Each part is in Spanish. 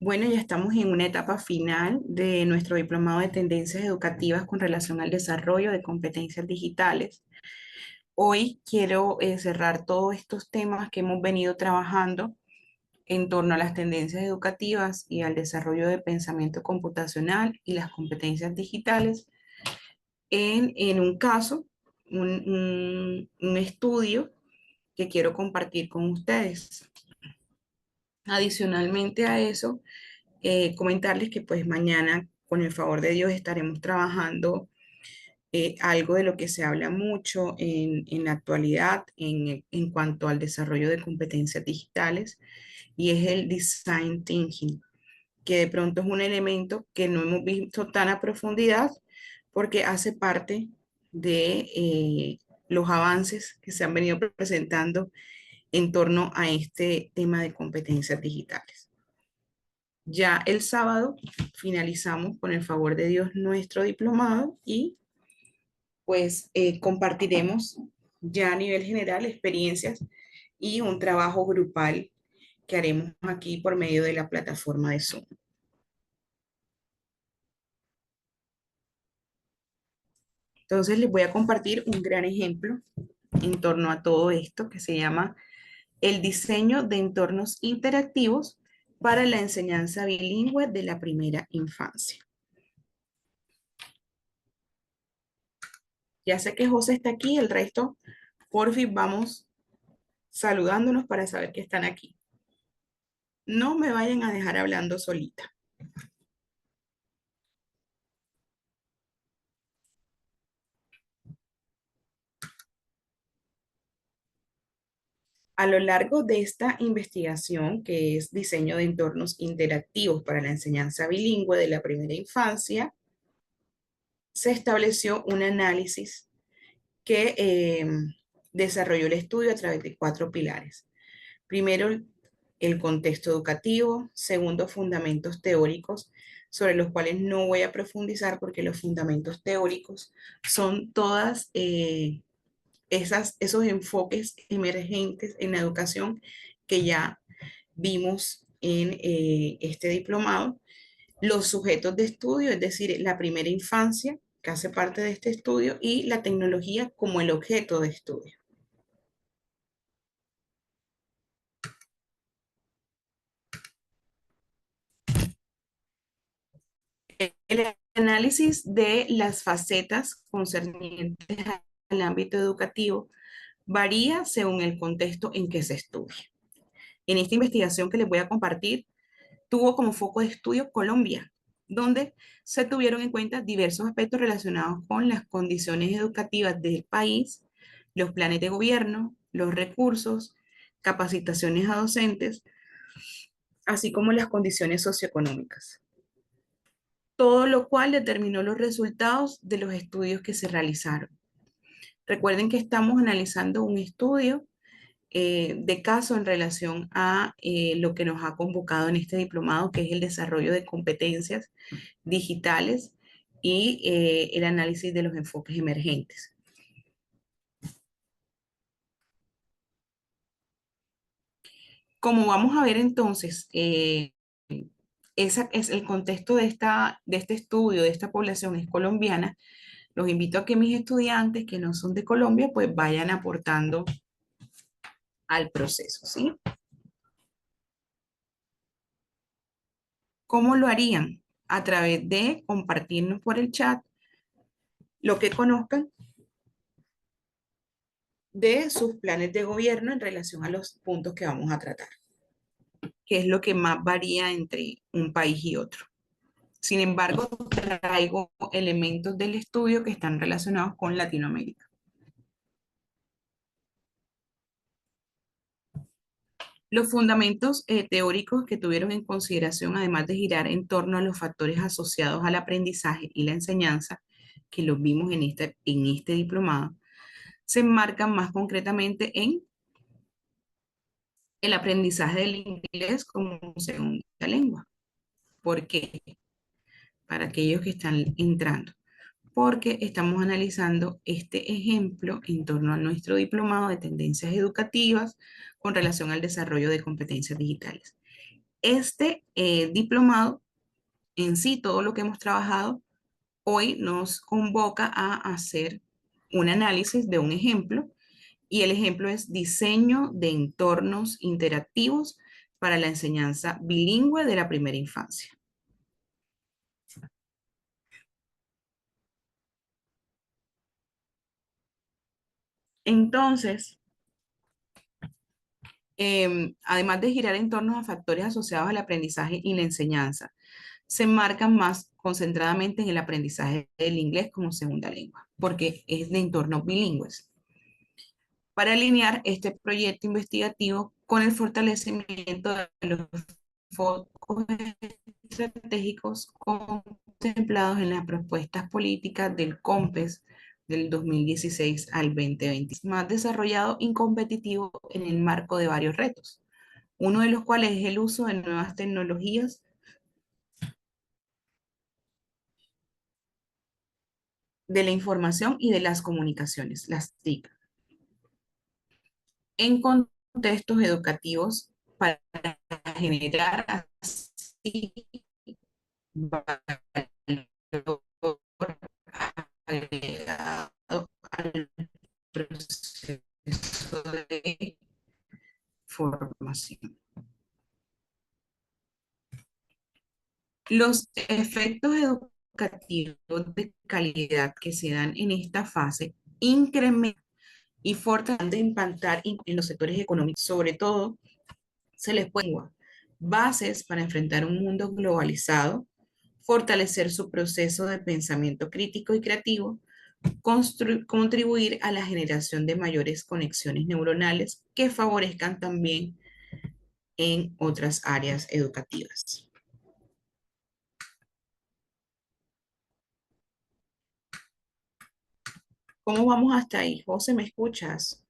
Bueno, ya estamos en una etapa final de nuestro diplomado de tendencias educativas con relación al desarrollo de competencias digitales. Hoy quiero cerrar todos estos temas que hemos venido trabajando en torno a las tendencias educativas y al desarrollo de pensamiento computacional y las competencias digitales en un caso, un estudio que quiero compartir con ustedes. Adicionalmente a eso, comentarles que pues mañana, con el favor de Dios, estaremos trabajando algo de lo que se habla mucho en la actualidad en cuanto al desarrollo de competencias digitales y es el design thinking, que de pronto es un elemento que no hemos visto tan a profundidad porque hace parte de los avances que se han venido presentando en torno a este tema de competencias digitales. Ya el sábado finalizamos con el favor de Dios nuestro diplomado y pues compartiremos ya a nivel general experiencias y un trabajo grupal que haremos aquí por medio de la plataforma de Zoom. Entonces les voy a compartir un gran ejemplo en torno a todo esto que se llama el diseño de entornos interactivos para la enseñanza bilingüe de la primera infancia. Ya sé que José está aquí, el resto, por fin vamos saludándonos para saber que están aquí. No me vayan a dejar hablando solita. A lo largo de esta investigación, que es diseño de entornos interactivos para la enseñanza bilingüe de la primera infancia, se estableció un análisis que desarrolló el estudio a través de 4 pilares. Primero, el contexto educativo. Segundo, fundamentos teóricos, sobre los cuales no voy a profundizar porque los fundamentos teóricos son todas esos enfoques emergentes en la educación que ya vimos en este diplomado. Los sujetos de estudio, es decir, la primera infancia, que hace parte de este estudio, y la tecnología como el objeto de estudio. El análisis de las facetas concernientes al ámbito educativo varía según el contexto en que se estudia. En esta investigación que les voy a compartir, tuvo como foco de estudio Colombia, donde se tuvieron en cuenta diversos aspectos relacionados con las condiciones educativas del país, los planes de gobierno, los recursos, capacitaciones a docentes, así como las condiciones socioeconómicas. Todo lo cual determinó los resultados de los estudios que se realizaron. Recuerden que estamos analizando un estudio de caso en relación a lo que nos ha convocado en este diplomado, que es el desarrollo de competencias digitales y el análisis de los enfoques emergentes. Como vamos a ver entonces, ese es el contexto de este estudio, de esta población es colombiana. Los invito a que mis estudiantes que no son de Colombia, pues vayan aportando al proceso, ¿sí? ¿Cómo lo harían? A través de compartirnos por el chat lo que conozcan de sus planes de gobierno en relación a los puntos que vamos a tratar, que es lo que más varía entre un país y otro. Sin embargo, traigo elementos del estudio que están relacionados con Latinoamérica. Los fundamentos teóricos que tuvieron en consideración, además de girar en torno a los factores asociados al aprendizaje y la enseñanza, que los vimos en este diplomado, se enmarcan más concretamente en el aprendizaje del inglés como segunda lengua. ¿Por qué? Para aquellos que están entrando. Porque estamos analizando este ejemplo en torno a nuestro diplomado de tendencias educativas con relación al desarrollo de competencias digitales. Este diplomado en sí, todo lo que hemos trabajado, hoy nos convoca a hacer un análisis de un ejemplo y el ejemplo es diseño de entornos interactivos para la enseñanza bilingüe de la primera infancia. Entonces, además de girar en torno a factores asociados al aprendizaje y la enseñanza, se enmarcan más concentradamente en el aprendizaje del inglés como segunda lengua, porque es de entornos bilingües, para alinear este proyecto investigativo con el fortalecimiento de los focos estratégicos contemplados en las propuestas políticas del COMPES del 2016 al 2020, más desarrollado y competitivo en el marco de varios retos, uno de los cuales es el uso de nuevas tecnologías de la información y de las comunicaciones, las TIC, en contextos educativos para generar así valor agregado al proceso de formación. Los efectos educativos de calidad que se dan en esta fase incrementan y fortalecen de impactar en los sectores económicos. Sobre todo, se les puede dar bases para enfrentar un mundo globalizado, fortalecer su proceso de pensamiento crítico y creativo, contribuir a la generación de mayores conexiones neuronales que favorezcan también en otras áreas educativas. ¿Cómo vamos hasta ahí? José, ¿me escuchas?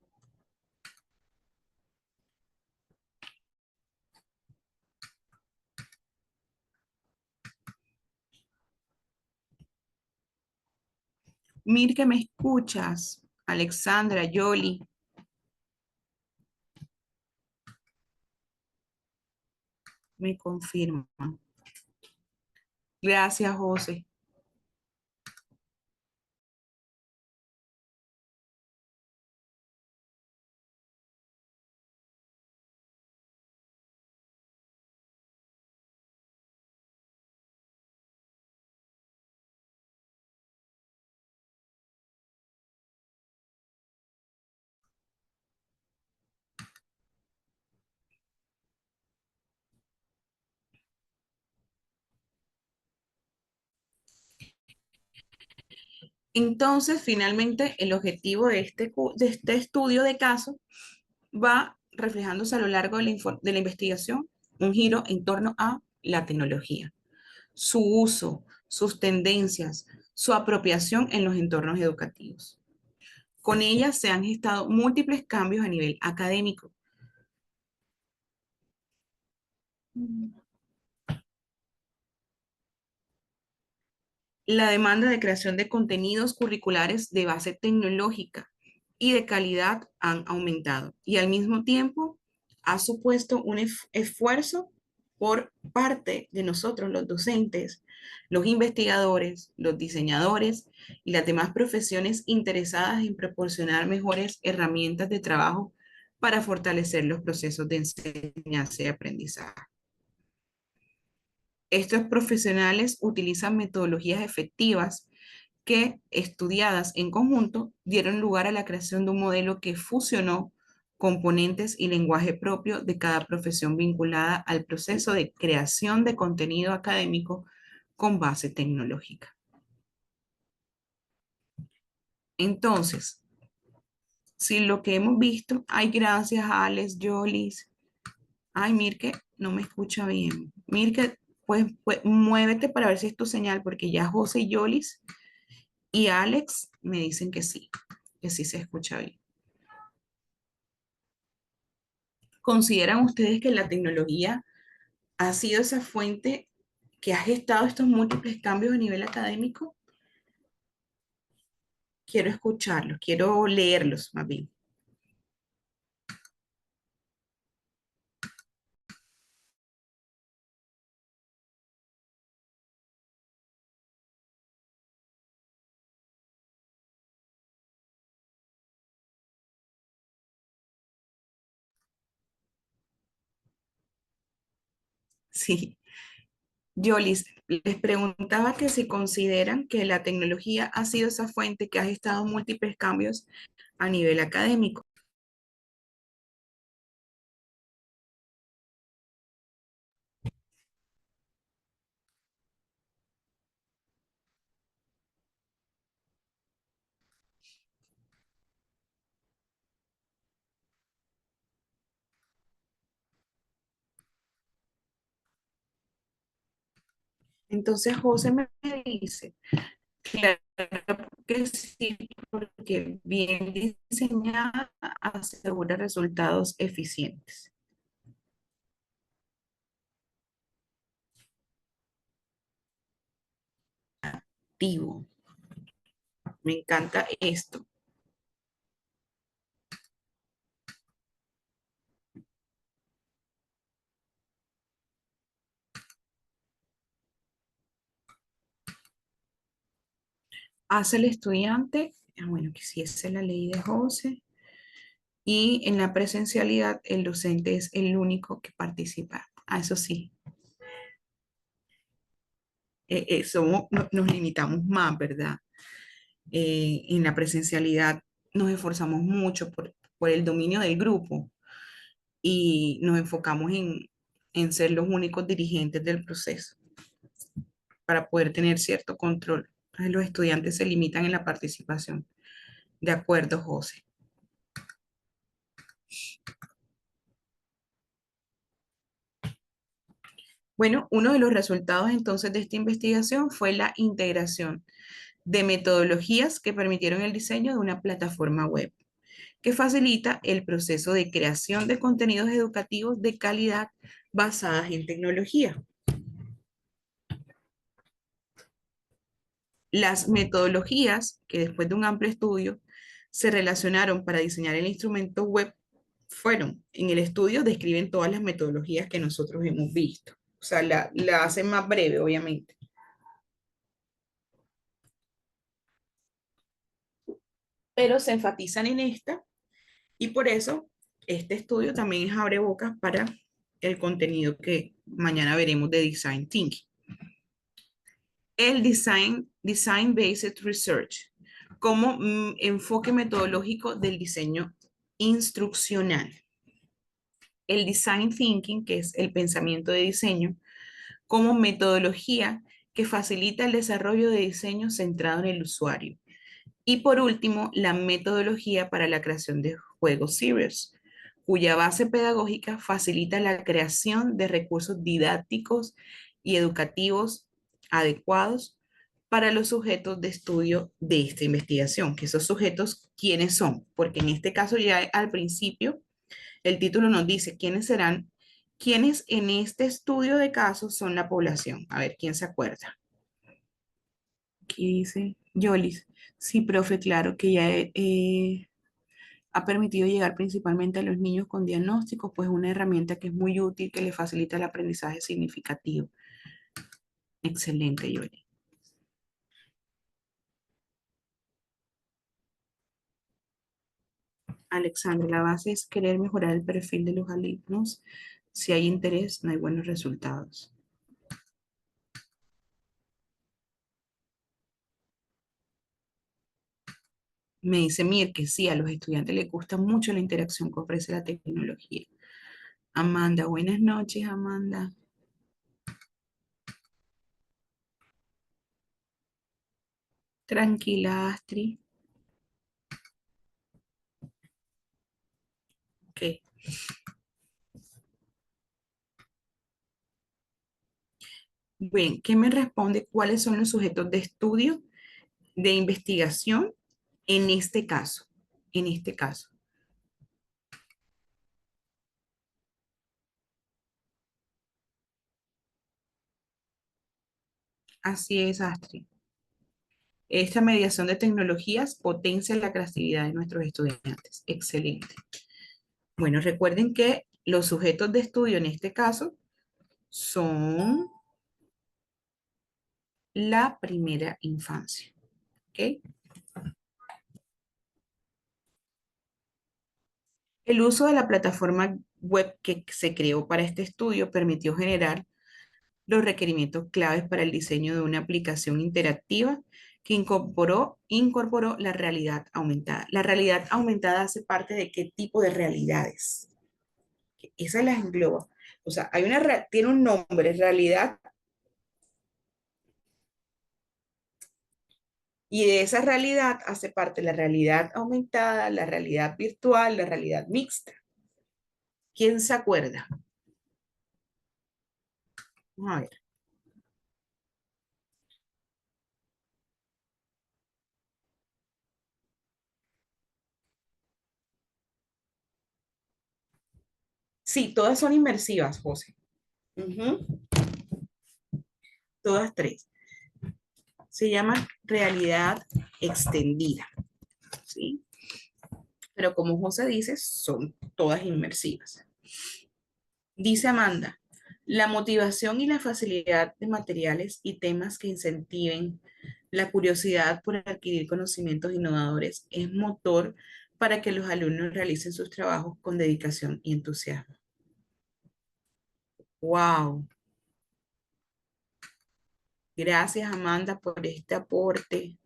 Mir, que me escuchas. Alexandra, Yoli, me confirman. Gracias, José. Entonces, finalmente, el objetivo de este estudio de caso va reflejándose a lo largo de de la investigación un giro en torno a la tecnología, su uso, sus tendencias, su apropiación en los entornos educativos. Con ella se han gestado múltiples cambios a nivel académico. La demanda de creación de contenidos curriculares de base tecnológica y de calidad han aumentado y al mismo tiempo ha supuesto un esfuerzo por parte de nosotros, los docentes, los investigadores, los diseñadores y las demás profesiones interesadas en proporcionar mejores herramientas de trabajo para fortalecer los procesos de enseñanza y aprendizaje. Estos profesionales utilizan metodologías efectivas que, estudiadas en conjunto, dieron lugar a la creación de un modelo que fusionó componentes y lenguaje propio de cada profesión vinculada al proceso de creación de contenido académico con base tecnológica. Entonces, si lo que hemos visto, ay, gracias a Alex, Jolis, ay, Mirke, no me escucha bien. Mirke, pues muévete para ver si es tu señal, porque ya José y Jolis y Alex me dicen que sí se escucha bien. ¿Consideran ustedes que la tecnología ha sido esa fuente que ha gestado estos múltiples cambios a nivel académico? Quiero escucharlos, quiero leerlos más bien. Sí. Yo les preguntaba que si consideran que la tecnología ha sido esa fuente que ha gestado múltiples cambios a nivel académico. Entonces José me dice, claro que sí, porque bien diseñada asegura resultados eficientes. Activo. Me encanta esto. Hace el estudiante, bueno, que si esa es la ley de José, y en la presencialidad el docente es el único que participa. Eso sí, nos limitamos más, ¿verdad? En la presencialidad nos esforzamos mucho por el dominio del grupo y nos enfocamos en ser los únicos dirigentes del proceso para poder tener cierto control. Entonces, los estudiantes se limitan en la participación. De acuerdo, José. Bueno, uno de los resultados entonces de esta investigación fue la integración de metodologías que permitieron el diseño de una plataforma web que facilita el proceso de creación de contenidos educativos de calidad basadas en tecnología. Las metodologías que después de un amplio estudio se relacionaron para diseñar el instrumento web fueron, en el estudio describen todas las metodologías que nosotros hemos visto. O sea, la hacen más breve, obviamente. Pero se enfatizan en esta y por eso este estudio también es abrebocas para el contenido que mañana veremos de Design Thinking. El Design Based Research como enfoque metodológico del diseño instruccional. El Design Thinking, que es el pensamiento de diseño, como metodología que facilita el desarrollo de diseño centrado en el usuario. Y por último, la metodología para la creación de juegos serious, cuya base pedagógica facilita la creación de recursos didácticos y educativos adecuados para los sujetos de estudio de esta investigación, que esos sujetos, ¿quiénes son? Porque en este caso ya al principio el título nos dice quiénes serán, quiénes en este estudio de casos son la población. A ver, ¿quién se acuerda? Aquí dice Yolis. Sí, profe, claro que ya ha permitido llegar principalmente a los niños con diagnósticos, pues una herramienta que es muy útil, que le facilita el aprendizaje significativo. Excelente, Yolis. Alexandra, la base es querer mejorar el perfil de los alumnos. Si hay interés, no hay buenos resultados. Me dice Mir que sí, a los estudiantes les gusta mucho la interacción que ofrece la tecnología. Amanda, buenas noches, Amanda. Tranquila, Astrid. Ok. Bien, ¿qué me responde? ¿Cuáles son los sujetos de estudio, de investigación en este caso? En este caso. Así es, Astrid. Esta mediación de tecnologías potencia la creatividad de nuestros estudiantes. Excelente. Bueno, recuerden que los sujetos de estudio en este caso son la primera infancia. ¿Ok? El uso de la plataforma web que se creó para este estudio permitió generar los requerimientos claves para el diseño de una aplicación interactiva que incorporó la realidad aumentada. La realidad aumentada hace parte de qué tipo de realidades. Esa las engloba. O sea, tiene un nombre, realidad, y de esa realidad hace parte la realidad aumentada, la realidad virtual, la realidad mixta. ¿Quién se acuerda? Vamos a ver. Sí, todas son inmersivas, José. Ujú. Todas tres. Se llaman realidad extendida, ¿sí? Pero como José dice, son todas inmersivas. Dice Amanda, la motivación y la facilidad de materiales y temas que incentiven la curiosidad por adquirir conocimientos innovadores es motor para que los alumnos realicen sus trabajos con dedicación y entusiasmo. ¡Wow! Gracias, Amanda, por este aporte.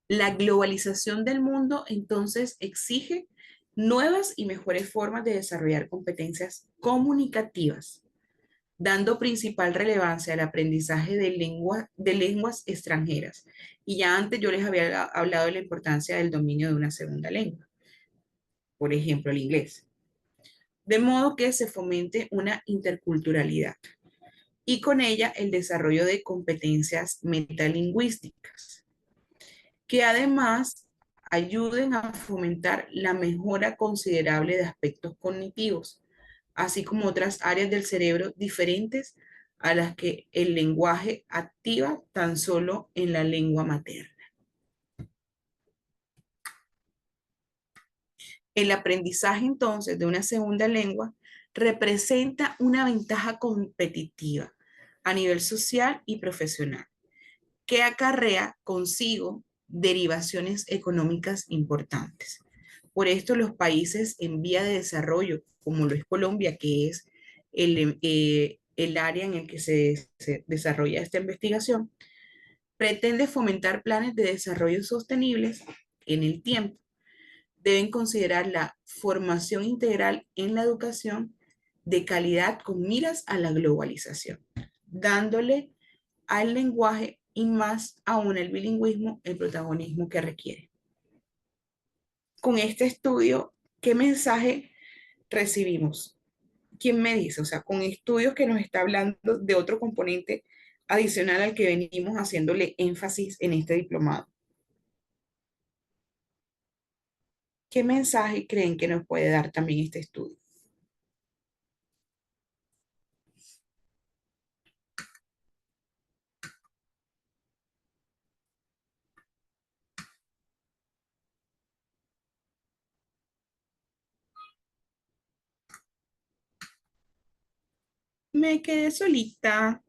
La globalización del mundo entonces exige nuevas y mejores formas de desarrollar competencias comunicativas, dando principal relevancia al aprendizaje de lenguas extranjeras. Y ya antes yo les había hablado de la importancia del dominio de una segunda lengua, por ejemplo, el inglés. De modo que se fomente una interculturalidad y con ella el desarrollo de competencias metalingüísticas, que además ayuden a fomentar la mejora considerable de aspectos cognitivos, así como otras áreas del cerebro diferentes a las que el lenguaje activa tan solo en la lengua materna. El aprendizaje entonces de una segunda lengua representa una ventaja competitiva a nivel social y profesional, que acarrea consigo derivaciones económicas importantes. Por esto, los países en vía de desarrollo, como lo es Colombia, que es el área en el que se desarrolla esta investigación, pretende fomentar planes de desarrollo sostenibles en el tiempo. Deben considerar la formación integral en la educación de calidad con miras a la globalización, dándole al lenguaje y más aún el bilingüismo el protagonismo que requiere. Con este estudio, ¿qué mensaje recibimos? ¿Quién me dice? O sea, con estudios que nos está hablando de otro componente adicional al que venimos haciéndole énfasis en este diplomado. ¿Qué mensaje creen que nos puede dar también este estudio? Me quedé solita.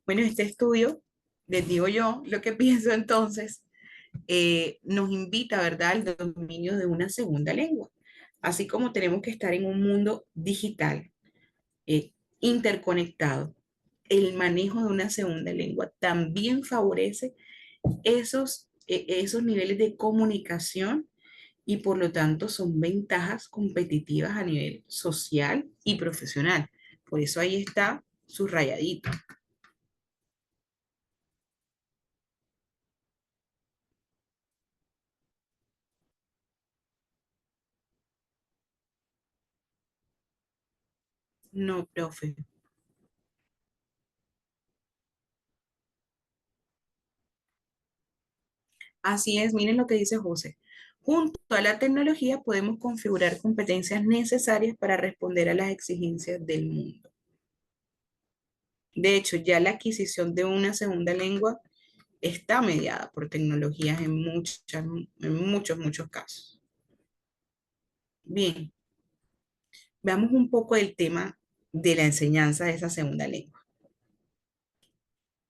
Bueno, este estudio, les digo yo, lo que pienso entonces, nos invita, ¿verdad?, al dominio de una segunda lengua. Así como tenemos que estar en un mundo digital, eh, interconectado, el manejo de una segunda lengua también favorece esos niveles de comunicación y por lo tanto son ventajas competitivas a nivel social y profesional. Por eso ahí está subrayadito. No, profe. Así es, miren lo que dice José. Junto a la tecnología podemos configurar competencias necesarias para responder a las exigencias del mundo. De hecho, ya la adquisición de una segunda lengua está mediada por tecnologías muchos casos. Bien, veamos un poco el tema de la enseñanza de esa segunda lengua.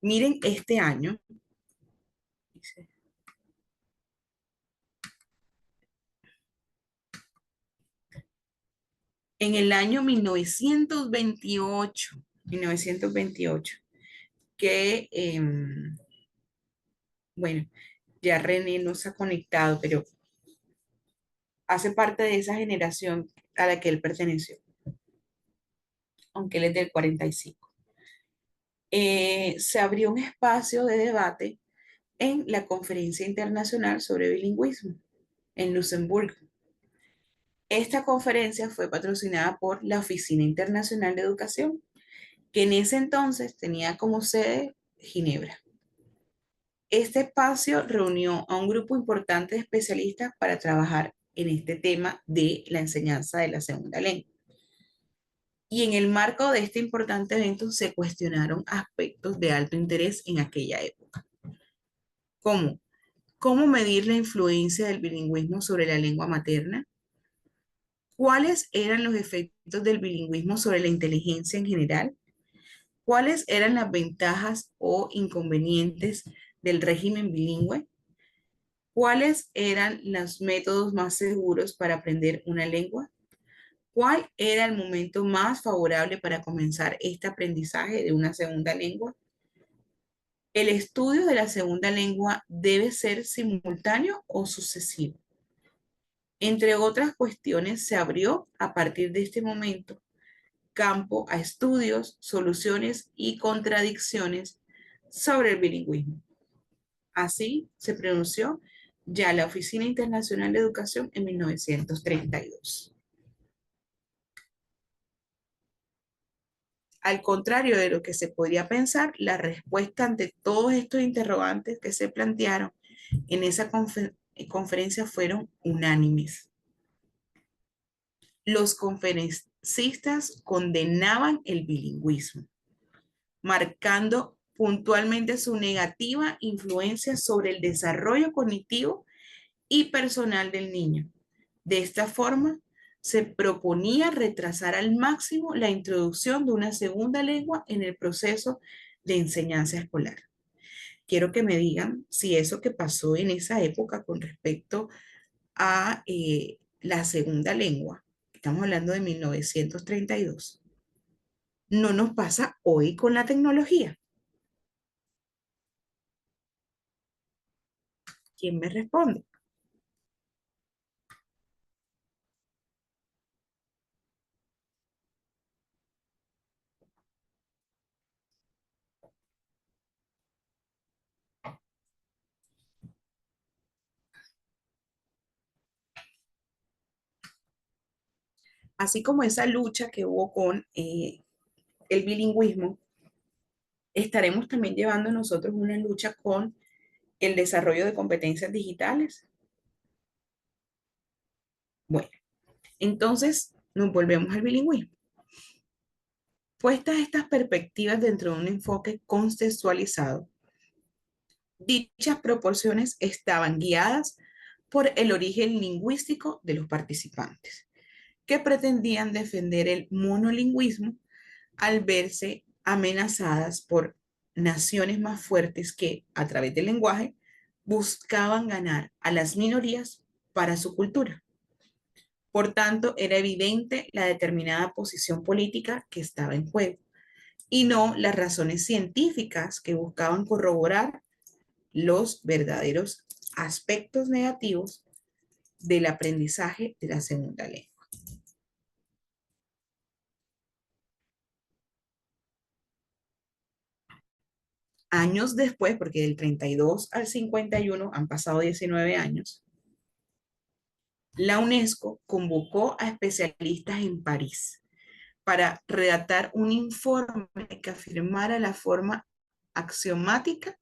Miren este año, en el año 1928, que, bueno, ya René no se ha conectado, pero hace parte de esa generación a la que él perteneció, aunque él es del 45. Se abrió un espacio de debate en la Conferencia Internacional sobre Bilingüismo en Luxemburgo. Esta conferencia fue patrocinada por la Oficina Internacional de Educación, que en ese entonces tenía como sede Ginebra. Este espacio reunió a un grupo importante de especialistas para trabajar en este tema de la enseñanza de la segunda lengua. Y en el marco de este importante evento se cuestionaron aspectos de alto interés en aquella época, como cómo medir la influencia del bilingüismo sobre la lengua materna, cuáles eran los efectos del bilingüismo sobre la inteligencia en general, cuáles eran las ventajas o inconvenientes del régimen bilingüe, cuáles eran los métodos más seguros para aprender una lengua, cuál era el momento más favorable para comenzar este aprendizaje de una segunda lengua. El estudio de la segunda lengua debe ser simultáneo o sucesivo. Entre otras cuestiones, se abrió a partir de este momento campo a estudios, soluciones y contradicciones sobre el bilingüismo. Así se pronunció ya la Oficina Internacional de Educación en 1932. Al contrario de lo que se podría pensar, la respuesta ante todos estos interrogantes que se plantearon en esa conferencia fueron unánimes. Los conferencistas condenaban el bilingüismo, marcando puntualmente su negativa influencia sobre el desarrollo cognitivo y personal del niño. De esta forma, se proponía retrasar al máximo la introducción de una segunda lengua en el proceso de enseñanza escolar. Quiero que me digan si eso que pasó en esa época con respecto a la segunda lengua, estamos hablando de 1932, no nos pasa hoy con la tecnología. ¿Quién me responde? Así como esa lucha que hubo con el bilingüismo, estaremos también llevando nosotros una lucha con el desarrollo de competencias digitales. Bueno, entonces nos volvemos al bilingüismo. Puestas estas perspectivas dentro de un enfoque contextualizado, dichas proporciones estaban guiadas por el origen lingüístico de los participantes, que pretendían defender el monolingüismo al verse amenazadas por naciones más fuertes que, a través del lenguaje, buscaban ganar a las minorías para su cultura. Por tanto, era evidente la determinada posición política que estaba en juego y no las razones científicas que buscaban corroborar los verdaderos aspectos negativos del aprendizaje de la segunda lengua. Años después, porque del 32 al 51 han pasado 19 años, la UNESCO convocó a especialistas en París para redactar un informe que afirmara la forma axiomática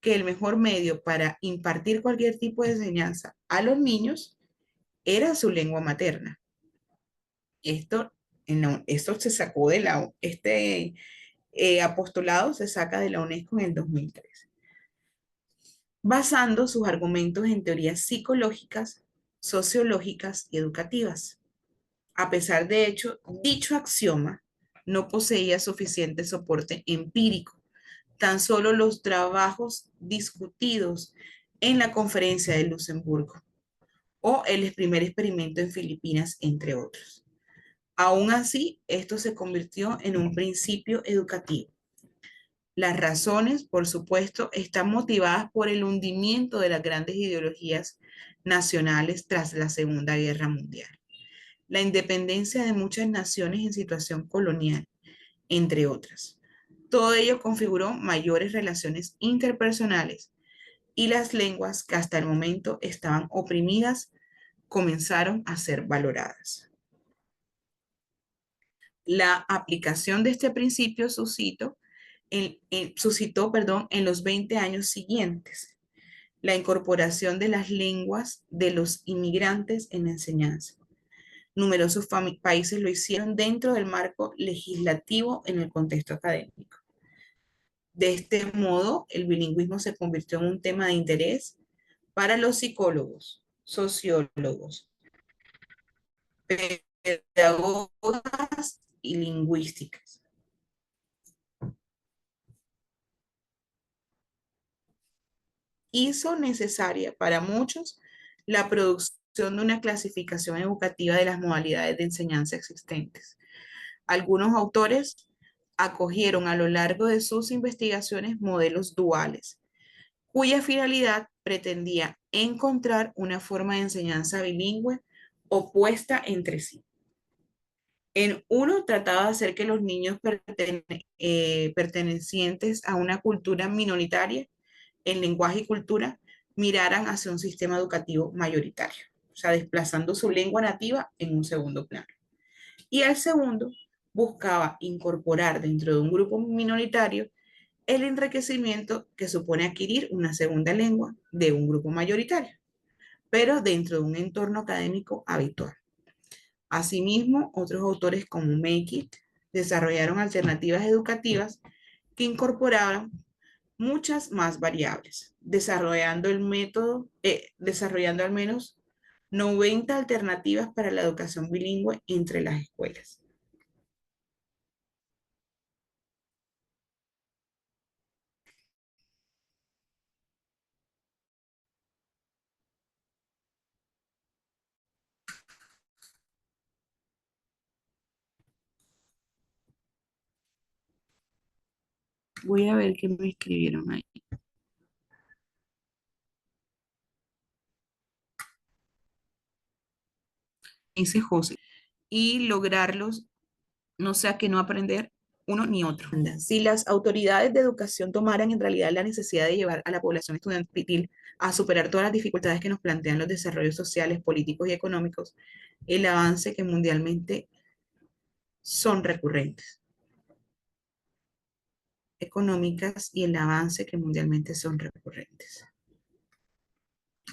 que el mejor medio para impartir cualquier tipo de enseñanza a los niños era su lengua materna. Esto, esto se sacó de este apostolado se saca de la UNESCO en el 2003, basando sus argumentos en teorías psicológicas, sociológicas y educativas. A pesar de hecho, dicho axioma no poseía suficiente soporte empírico tan solo los trabajos discutidos en la conferencia de Luxemburgo o el primer experimento en Filipinas, entre otros. Aún así, esto se convirtió en un principio educativo. Las razones, por supuesto, están motivadas por el hundimiento de las grandes ideologías nacionales tras la Segunda Guerra Mundial, la independencia de muchas naciones en situación colonial, entre otras. Todo ello configuró mayores relaciones interpersonales y las lenguas que hasta el momento estaban oprimidas comenzaron a ser valoradas. La aplicación de este principio suscitó en los 20 años siguientes la incorporación de las lenguas de los inmigrantes en la enseñanza. Numerosos países lo hicieron dentro del marco legislativo en el contexto académico. De este modo, el bilingüismo se convirtió en un tema de interés para los psicólogos, sociólogos, pedagogas y lingüísticas. Hizo necesaria para muchos la producción de una clasificación educativa de las modalidades de enseñanza existentes. Algunos autores acogieron a lo largo de sus investigaciones modelos duales, cuya finalidad pretendía encontrar una forma de enseñanza bilingüe opuesta entre sí. En uno trataba de hacer que los niños pertenecientes a una cultura minoritaria en lenguaje y cultura miraran hacia un sistema educativo mayoritario, o sea, desplazando su lengua nativa en un segundo plano. Y el segundo buscaba incorporar dentro de un grupo minoritario el enriquecimiento que supone adquirir una segunda lengua de un grupo mayoritario, pero dentro de un entorno académico habitual. Asimismo, otros autores como Make desarrollaron alternativas educativas que incorporaban muchas más variables, desarrollando al menos 90 alternativas para la educación bilingüe entre las escuelas. Voy a ver qué me escribieron ahí. Dice José, y lograrlos, no sea que no aprender uno ni otro. Si las autoridades de educación tomaran en realidad la necesidad de llevar a la población estudiantil a superar todas las dificultades que nos plantean los desarrollos sociales, políticos y económicos, el avance que mundialmente son recurrentes, económicas y el avance que mundialmente son recurrentes.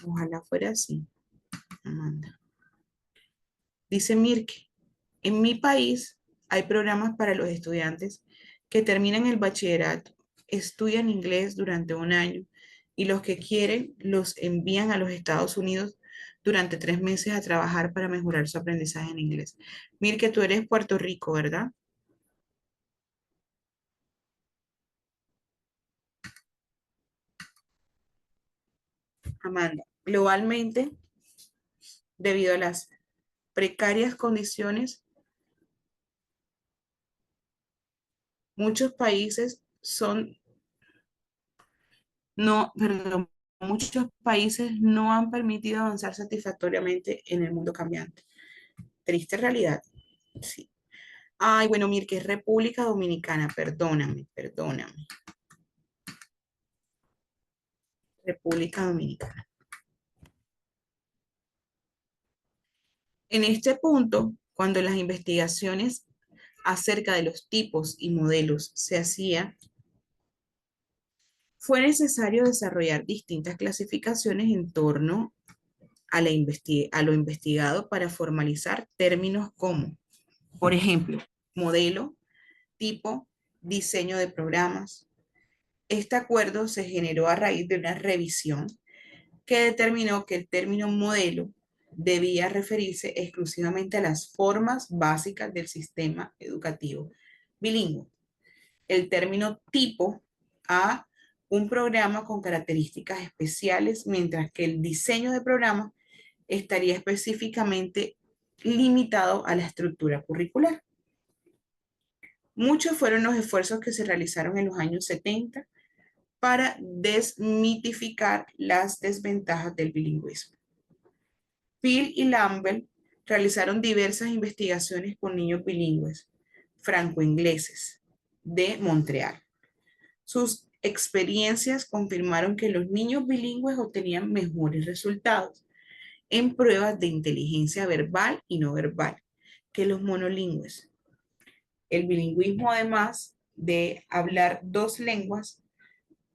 Ojalá fuera así, Amanda. Dice Mirke, en mi país hay programas para los estudiantes que terminan el bachillerato, estudian inglés durante un año y los que quieren los envían a los Estados Unidos durante 3 meses a trabajar para mejorar su aprendizaje en inglés. Mirke, tú eres Puerto Rico, ¿verdad? Amanda, globalmente, debido a las precarias condiciones, muchos países son, no, perdón, muchos países no han permitido avanzar satisfactoriamente en el mundo cambiante. Triste realidad, sí. Ay, bueno, Mir, que es República Dominicana, perdóname. República Dominicana. En este punto, cuando las investigaciones acerca de los tipos y modelos se hacían, fue necesario desarrollar distintas clasificaciones en torno a lo investigado para formalizar términos como, por ejemplo, modelo, tipo, diseño de programas. Este acuerdo se generó a raíz de una revisión que determinó que el término modelo debía referirse exclusivamente a las formas básicas del sistema educativo bilingüe. El término tipo a un programa con características especiales, mientras que el diseño de programas estaría específicamente limitado a la estructura curricular. Muchos fueron los esfuerzos que se realizaron en los años 70 para desmitificar las desventajas del bilingüismo. Phil y Lambert realizaron diversas investigaciones con niños bilingües franco-ingleses de Montreal. Sus experiencias confirmaron que los niños bilingües obtenían mejores resultados en pruebas de inteligencia verbal y no verbal que los monolingües. El bilingüismo, además de hablar dos lenguas,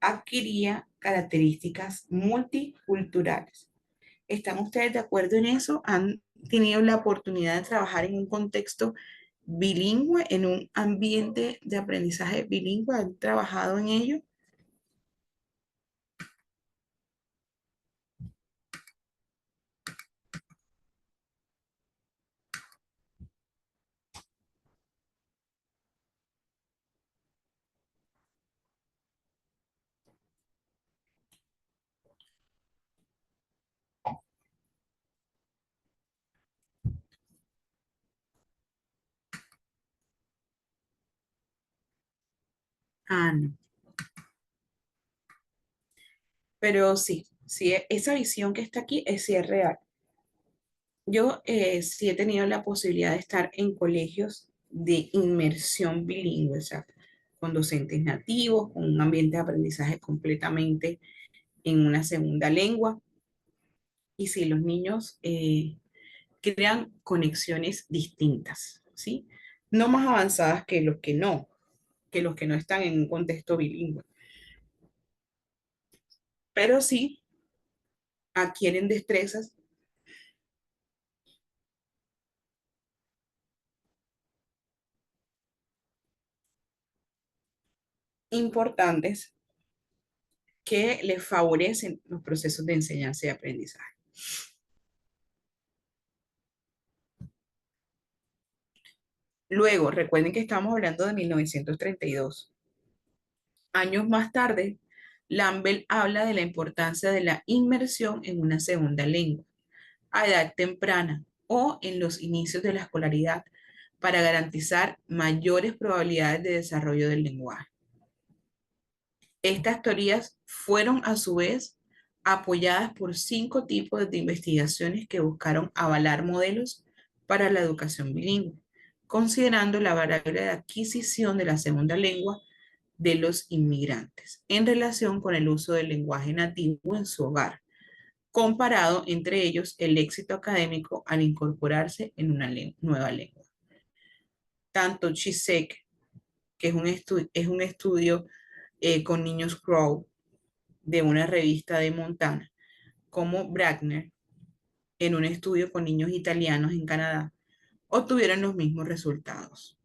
adquiría características multiculturales. ¿Están ustedes de acuerdo en eso? ¿Han tenido la oportunidad de trabajar en un contexto bilingüe, en un ambiente de aprendizaje bilingüe? ¿Han trabajado en ello? Ah, no. Pero sí, sí, esa visión que está aquí sí es real. Yo sí he tenido la posibilidad de estar en colegios de inmersión bilingüe, o sea, con docentes nativos, con un ambiente de aprendizaje completamente en una segunda lengua. Y sí, los niños crean conexiones distintas, ¿sí? No más avanzadas que los que no están en un contexto bilingüe, pero sí adquieren destrezas importantes que les favorecen los procesos de enseñanza y aprendizaje. Luego, recuerden que estamos hablando de 1932. Años más tarde, Lambert habla de la importancia de la inmersión en una segunda lengua a edad temprana o en los inicios de la escolaridad para garantizar mayores probabilidades de desarrollo del lenguaje. Estas teorías fueron a su vez apoyadas por 5 tipos de investigaciones que buscaron avalar modelos para la educación bilingüe, considerando la variable de adquisición de la segunda lengua de los inmigrantes en relación con el uso del lenguaje nativo en su hogar, comparado entre ellos el éxito académico al incorporarse en una nueva lengua. Tanto Chisek, que es un estudio con niños Crow de una revista de Montana, como Brackner, en un estudio con niños italianos en Canadá, obtuvieron los mismos resultados.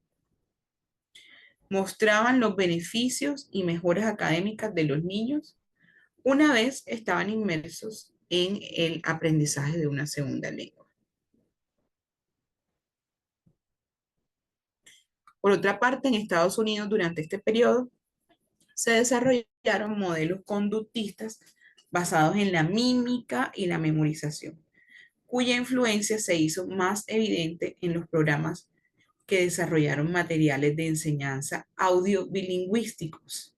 Mostraban los beneficios y mejoras académicas de los niños una vez estaban inmersos en el aprendizaje de una segunda lengua. Por otra parte, en Estados Unidos, durante este periodo, se desarrollaron modelos conductistas basados en la mímica y la memorización, cuya influencia se hizo más evidente en los programas que desarrollaron materiales de enseñanza audio-bilingüísticos.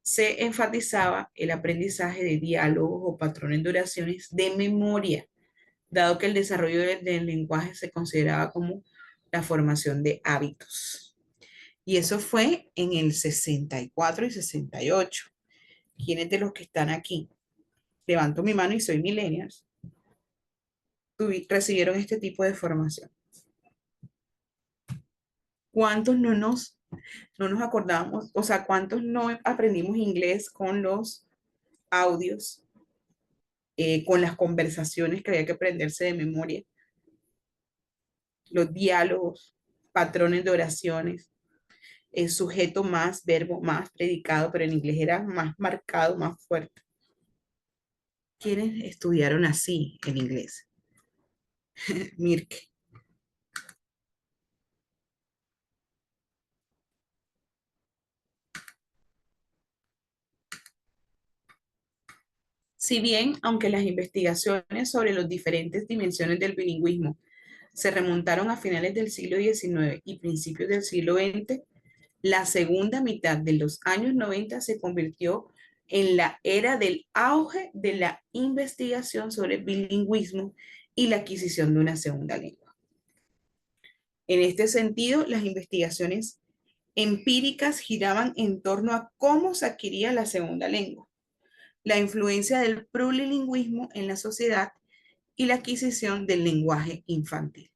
Se enfatizaba el aprendizaje de diálogos o patrones de oraciones de memoria, dado que el desarrollo del lenguaje se consideraba como la formación de hábitos. Y eso fue en el 64 y 68. ¿Quiénes de los que están aquí? Levanto mi mano y soy millennials. Recibieron este tipo de formación. ¿Cuántos no nos acordamos? O sea, ¿cuántos no aprendimos inglés con los audios, con las conversaciones que había que aprenderse de memoria, los diálogos, patrones de oraciones, el sujeto más, verbo más, predicado, pero en inglés era más marcado, más fuerte? ¿Quiénes estudiaron así en inglés? Mirke. Si bien, aunque las investigaciones sobre las diferentes dimensiones del bilingüismo se remontaron a finales del siglo XIX y principios del siglo XX, la segunda mitad de los años 90 se convirtió en la era del auge de la investigación sobre bilingüismo y la adquisición de una segunda lengua. En este sentido, las investigaciones empíricas giraban en torno a cómo se adquiría la segunda lengua, la influencia del plurilingüismo en la sociedad y la adquisición del lenguaje infantil.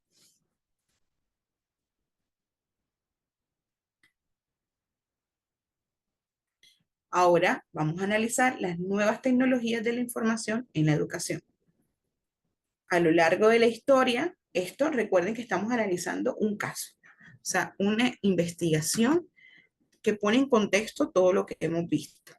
Ahora vamos a analizar las nuevas tecnologías de la información en la educación. A lo largo de la historia, esto recuerden que estamos analizando un caso, o sea, una investigación que pone en contexto todo lo que hemos visto.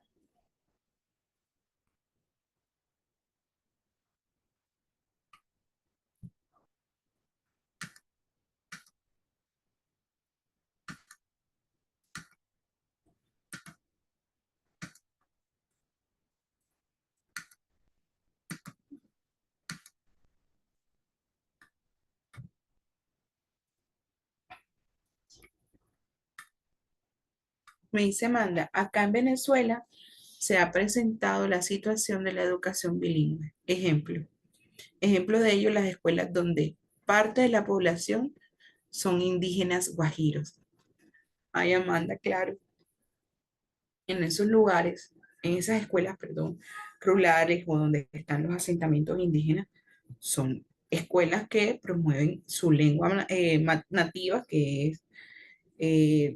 Me dice Amanda, acá en Venezuela se ha presentado la situación de la educación bilingüe. Ejemplo de ello, las escuelas donde parte de la población son indígenas guajiros. Ay, Amanda, claro, en esos lugares, en esas escuelas, perdón, rurales o donde están los asentamientos indígenas, son escuelas que promueven su lengua nativa, que es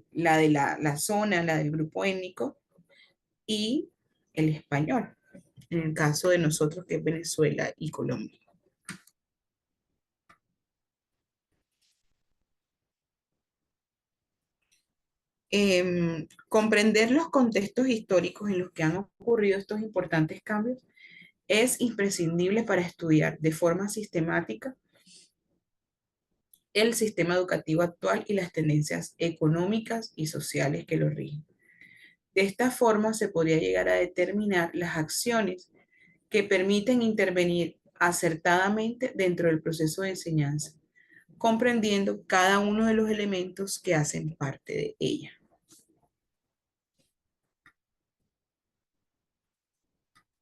la de la zona, la del grupo étnico, y el español, en el caso de nosotros que es Venezuela y Colombia. Comprender los contextos históricos en los que han ocurrido estos importantes cambios es imprescindible para estudiar de forma sistemática el sistema educativo actual y las tendencias económicas y sociales que lo rigen. De esta forma se podría llegar a determinar las acciones que permiten intervenir acertadamente dentro del proceso de enseñanza, comprendiendo cada uno de los elementos que hacen parte de ella.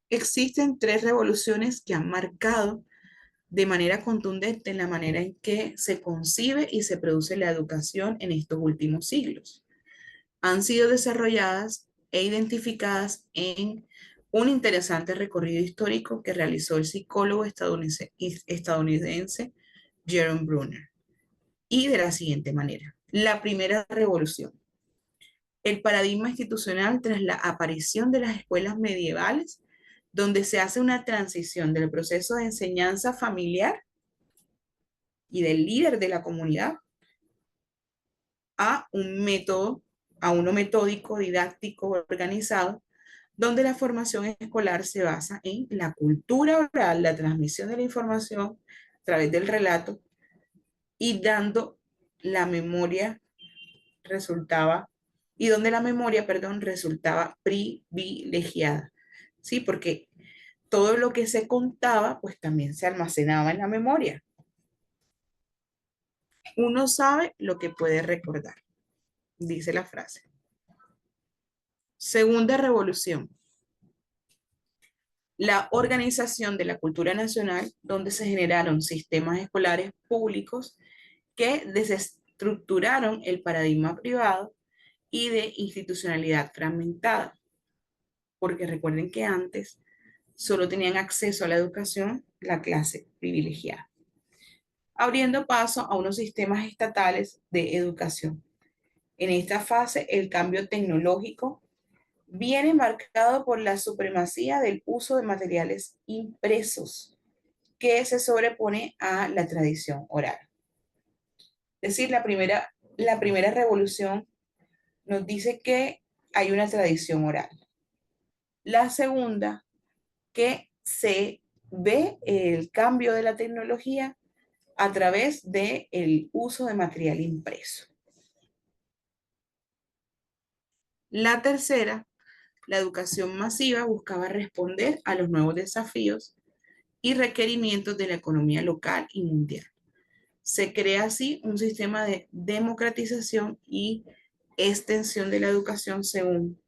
Existen tres revoluciones que han marcado de manera contundente la manera en que se concibe y se produce la educación en estos últimos siglos. Han sido desarrolladas e identificadas en un interesante recorrido histórico que realizó el psicólogo estadounidense Jerome Bruner. Y de la siguiente manera. La primera revolución. El paradigma institucional tras la aparición de las escuelas medievales, donde se hace una transición del proceso de enseñanza familiar y del líder de la comunidad a un método, a uno metódico, didáctico, organizado, donde la formación escolar se basa en la cultura oral, la transmisión de la información a través del relato y dando la memoria resultaba, y donde la memoria, perdón, resultaba privilegiada, ¿sí? Porque todo lo que se contaba, pues también se almacenaba en la memoria. Uno sabe lo que puede recordar, dice la frase. Segunda revolución. La organización de la cultura nacional, donde se generaron sistemas escolares públicos que desestructuraron el paradigma privado y de institucionalidad fragmentada. Porque recuerden que antes solo tenían acceso a la educación la clase privilegiada, abriendo paso a unos sistemas estatales de educación. En esta fase, el cambio tecnológico viene marcado por la supremacía del uso de materiales impresos que se sobrepone a la tradición oral. Es decir, la primera revolución nos dice que hay una tradición oral. La segunda, que se ve el cambio de la tecnología a través del uso de material impreso. La tercera, La educación masiva buscaba responder a los nuevos desafíos y requerimientos de la economía local y mundial. Se crea así un sistema de democratización y extensión de la educación según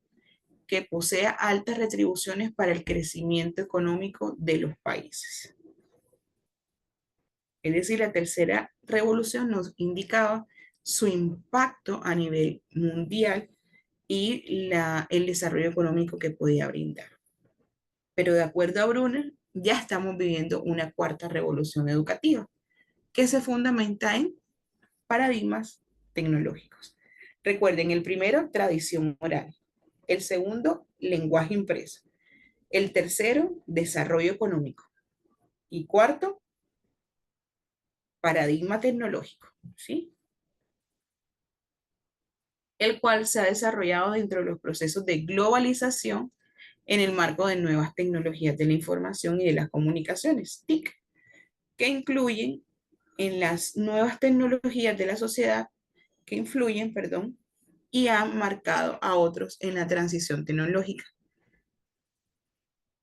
que posea altas retribuciones para el crecimiento económico de los países. Es decir, la tercera revolución nos indicaba su impacto a nivel mundial y el desarrollo económico que podía brindar. Pero de acuerdo a Brunner, ya estamos viviendo una cuarta revolución educativa que se fundamenta en paradigmas tecnológicos. Recuerden, el primero, tradición oral. El segundo, lenguaje impreso. El tercero, desarrollo económico. Y cuarto, paradigma tecnológico, ¿sí? El cual se ha desarrollado dentro de los procesos de globalización en el marco de nuevas tecnologías de la información y de las comunicaciones, TIC, que incluyen en las nuevas tecnologías de la sociedad, que influyen, perdón, y han marcado a otros en la transición tecnológica.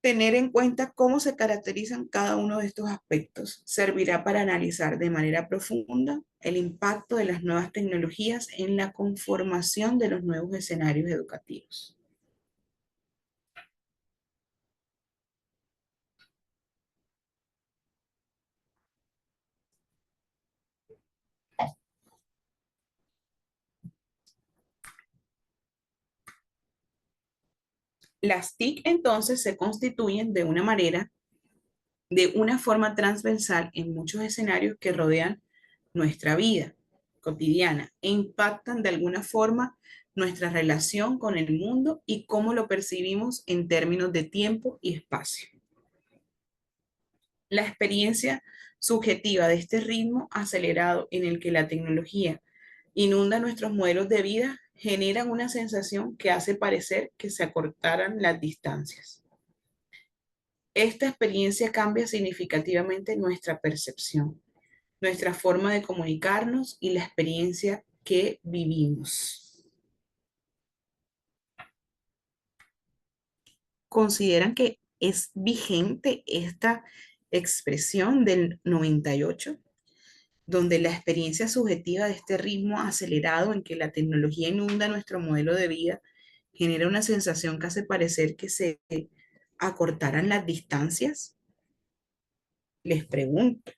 Tener en cuenta cómo se caracterizan cada uno de estos aspectos servirá para analizar de manera profunda el impacto de las nuevas tecnologías en la conformación de los nuevos escenarios educativos. Las TIC entonces se constituyen de una forma transversal en muchos escenarios que rodean nuestra vida cotidiana e impactan de alguna forma nuestra relación con el mundo y cómo lo percibimos en términos de tiempo y espacio. La experiencia subjetiva de este ritmo acelerado en el que la tecnología inunda nuestros modelos de vida generan una sensación que hace parecer que se acortaran las distancias. Esta experiencia cambia significativamente nuestra percepción, nuestra forma de comunicarnos y la experiencia que vivimos. ¿Consideran que es vigente esta expresión del 98, donde la experiencia subjetiva de este ritmo acelerado en que la tecnología inunda nuestro modelo de vida genera una sensación que hace parecer que se acortaran las distancias? Les pregunto,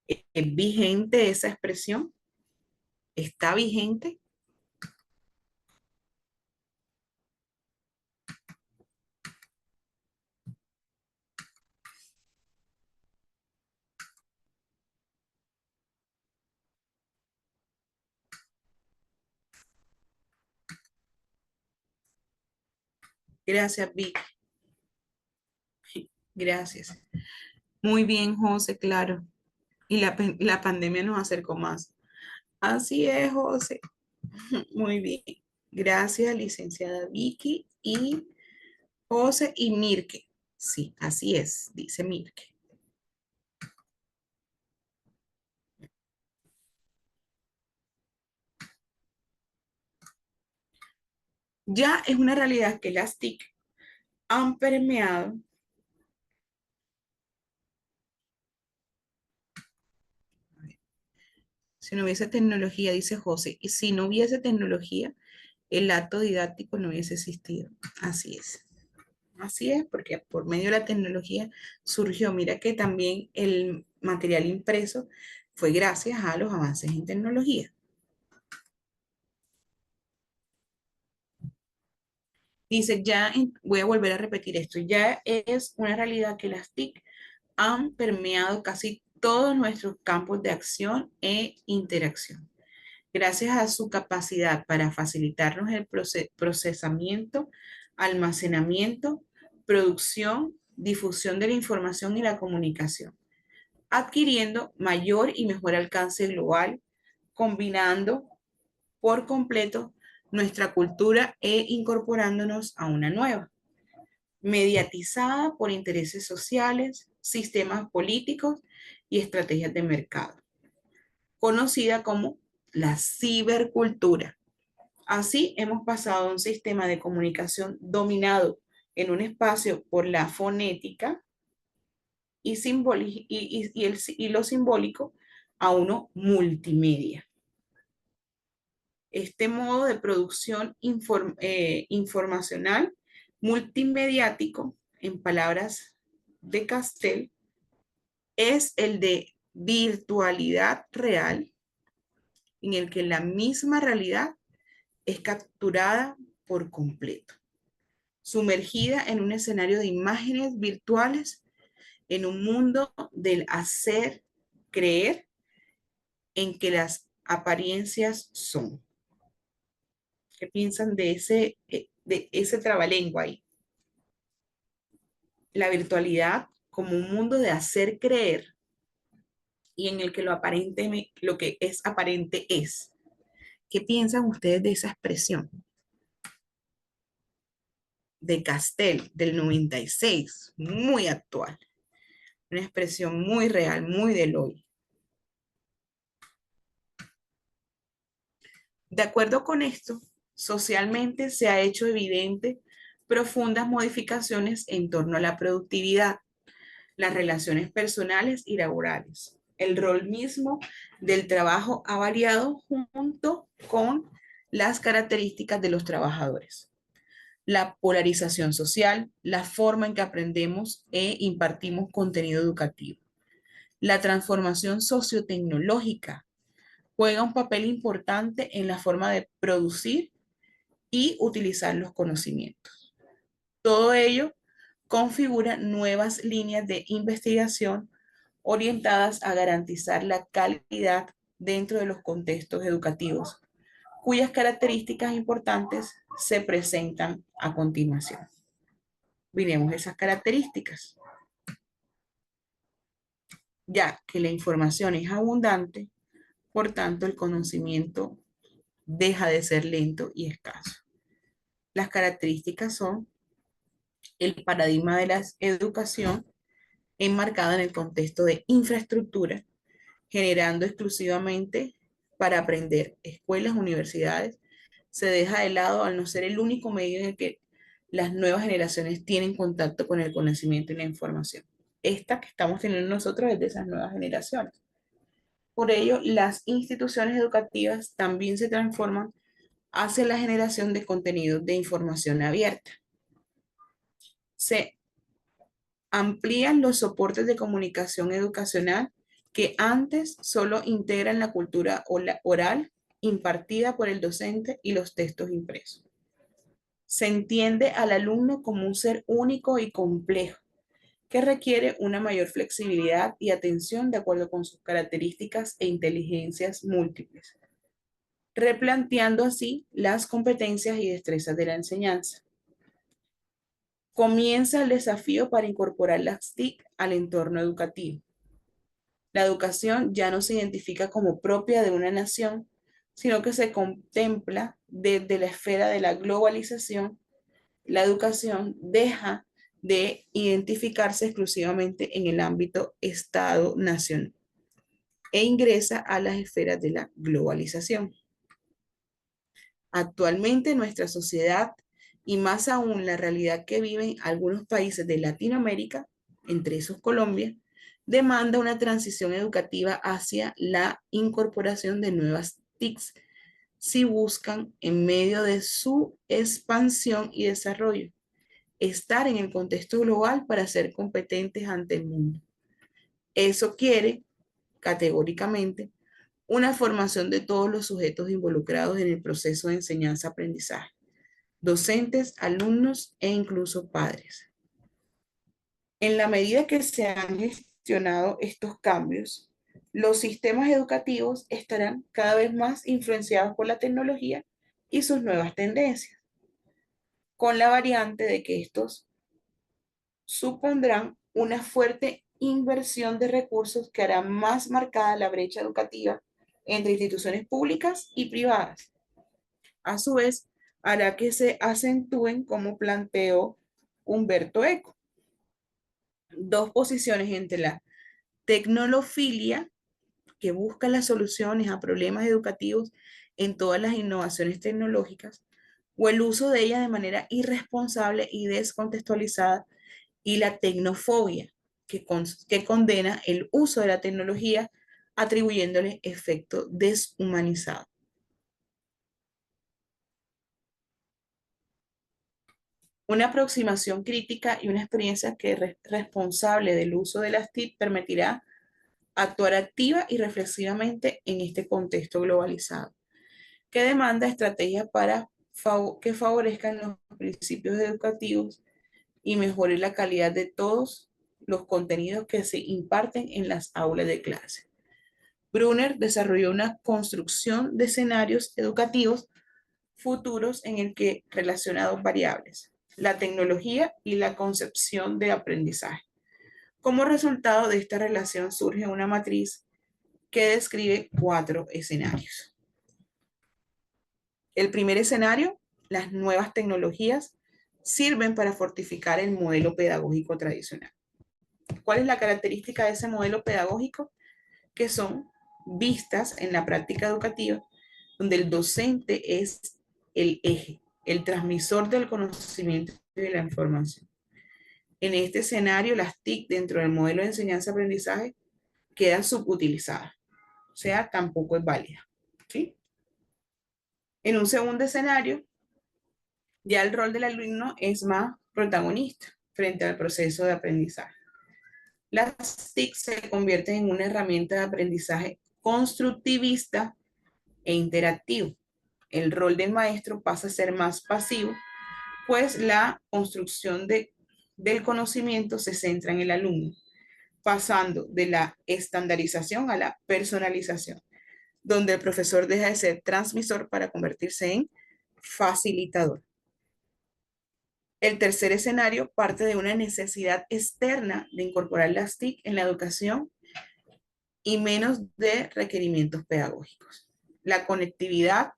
¿es vigente esa expresión? ¿Está vigente? Gracias, Vic. Gracias. Muy bien, José, claro. Y la pandemia nos acercó más. Así es, José. Muy bien. Gracias, licenciada Vicky y José y Mirke. Sí, así es, dice Mirke. Ya es una realidad que las TIC han permeado. Si no hubiese tecnología, dice José, y si no hubiese tecnología, el acto didáctico no hubiese existido. Así es. Así es, porque por medio de la tecnología surgió, mira que también el material impreso fue gracias a los avances en tecnología. Dice, voy a volver a repetir esto, ya es una realidad que las TIC han permeado casi todos nuestros campos de acción e interacción. Gracias a su capacidad para facilitarnos el procesamiento, almacenamiento, producción, difusión de la información y la comunicación, adquiriendo mayor y mejor alcance global, combinando por completo nuestra cultura e incorporándonos a una nueva, mediatizada por intereses sociales, sistemas políticos y estrategias de mercado, conocida como la cibercultura. Así hemos pasado a un sistema de comunicación dominado en un espacio por la fonética y lo simbólico a uno multimedia. Este modo de producción informacional multimediático, en palabras de Castell, es el de virtualidad real, en el que la misma realidad es capturada por completo, sumergida en un escenario de imágenes virtuales, en un mundo del hacer creer en que las apariencias son. ¿Qué piensan de ese trabalengua ahí? La virtualidad como un mundo de hacer creer y en el que lo que es aparente es. ¿Qué piensan ustedes de esa expresión de Castell del 96? Muy actual, una expresión muy real, muy del hoy. De acuerdo con esto, socialmente se ha hecho evidente profundas modificaciones en torno a la productividad, las relaciones personales y laborales. El rol mismo del trabajo ha variado junto con las características de los trabajadores. La polarización social, la forma en que aprendemos e impartimos contenido educativo. La transformación sociotecnológica juega un papel importante en la forma de producir y utilizar los conocimientos. Todo ello configura nuevas líneas de investigación orientadas a garantizar la calidad dentro de los contextos educativos, cuyas características importantes se presentan a continuación. Miremos esas características. Ya que la información es abundante, por tanto el conocimiento deja de ser lento y escaso. Las características son el paradigma de la educación enmarcado en el contexto de infraestructura, generando exclusivamente para aprender escuelas, universidades, se deja de lado al no ser el único medio en el que las nuevas generaciones tienen contacto con el conocimiento y la información. Esta que estamos teniendo nosotros es de esas nuevas generaciones. Por ello, las instituciones educativas también se transforman hacia la generación de contenidos de información abierta. Se amplían los soportes de comunicación educacional que antes solo integran la cultura oral impartida por el docente y los textos impresos. Se entiende al alumno como un ser único y complejo que requiere una mayor flexibilidad y atención de acuerdo con sus características e inteligencias múltiples, replanteando así las competencias y destrezas de la enseñanza. Comienza el desafío para incorporar las TIC al entorno educativo. La educación ya no se identifica como propia de una nación, sino que se contempla desde la esfera de la globalización. La educación deja de identificarse exclusivamente en el ámbito Estado-nación e ingresa a las esferas de la globalización. Actualmente nuestra sociedad y más aún la realidad que viven algunos países de Latinoamérica, entre esos Colombia, demanda una transición educativa hacia la incorporación de nuevas TICs si buscan, en medio de su expansión y desarrollo, estar en el contexto global para ser competentes ante el mundo. Eso quiere, categóricamente, una formación de todos los sujetos involucrados en el proceso de enseñanza-aprendizaje, docentes, alumnos e incluso padres. En la medida que se han gestionado estos cambios, los sistemas educativos estarán cada vez más influenciados por la tecnología y sus nuevas tendencias, con la variante de que estos supondrán una fuerte inversión de recursos que hará más marcada la brecha educativa entre instituciones públicas y privadas. A su vez, hará que se acentúen, como planteó Humberto Eco, dos posiciones entre la tecnolofilia, que busca las soluciones a problemas educativos en todas las innovaciones tecnológicas o el uso de ellas de manera irresponsable y descontextualizada, y la tecnofobia, que condena el uso de la tecnología atribuyéndole efecto deshumanizado. Una aproximación crítica y una experiencia que es responsable del uso de las TIC permitirá actuar activa y reflexivamente en este contexto globalizado, que demanda estrategias para que favorezcan los principios educativos y mejoren la calidad de todos los contenidos que se imparten en las aulas de clase. Brunner desarrolló una construcción de escenarios educativos futuros en el que relaciona dos variables, la tecnología y la concepción de aprendizaje. Como resultado de esta relación surge una matriz que describe cuatro escenarios. El primer escenario, las nuevas tecnologías sirven para fortificar el modelo pedagógico tradicional. ¿Cuál es la característica de ese modelo pedagógico? Que son vistas en la práctica educativa, donde el docente es el eje, el transmisor del conocimiento y de la información. En este escenario, las TIC dentro del modelo de enseñanza-aprendizaje quedan subutilizadas, o sea, tampoco es válida. ¿Sí? En un segundo escenario, ya el rol del alumno es más protagonista frente al proceso de aprendizaje. Las TIC se convierten en una herramienta de aprendizaje constructivista e interactivo. El rol del maestro pasa a ser más pasivo, pues la construcción del conocimiento se centra en el alumno, pasando de la estandarización a la personalización, donde el profesor deja de ser transmisor para convertirse en facilitador. El tercer escenario parte de una necesidad externa de incorporar las TIC en la educación y menos de requerimientos pedagógicos. La conectividad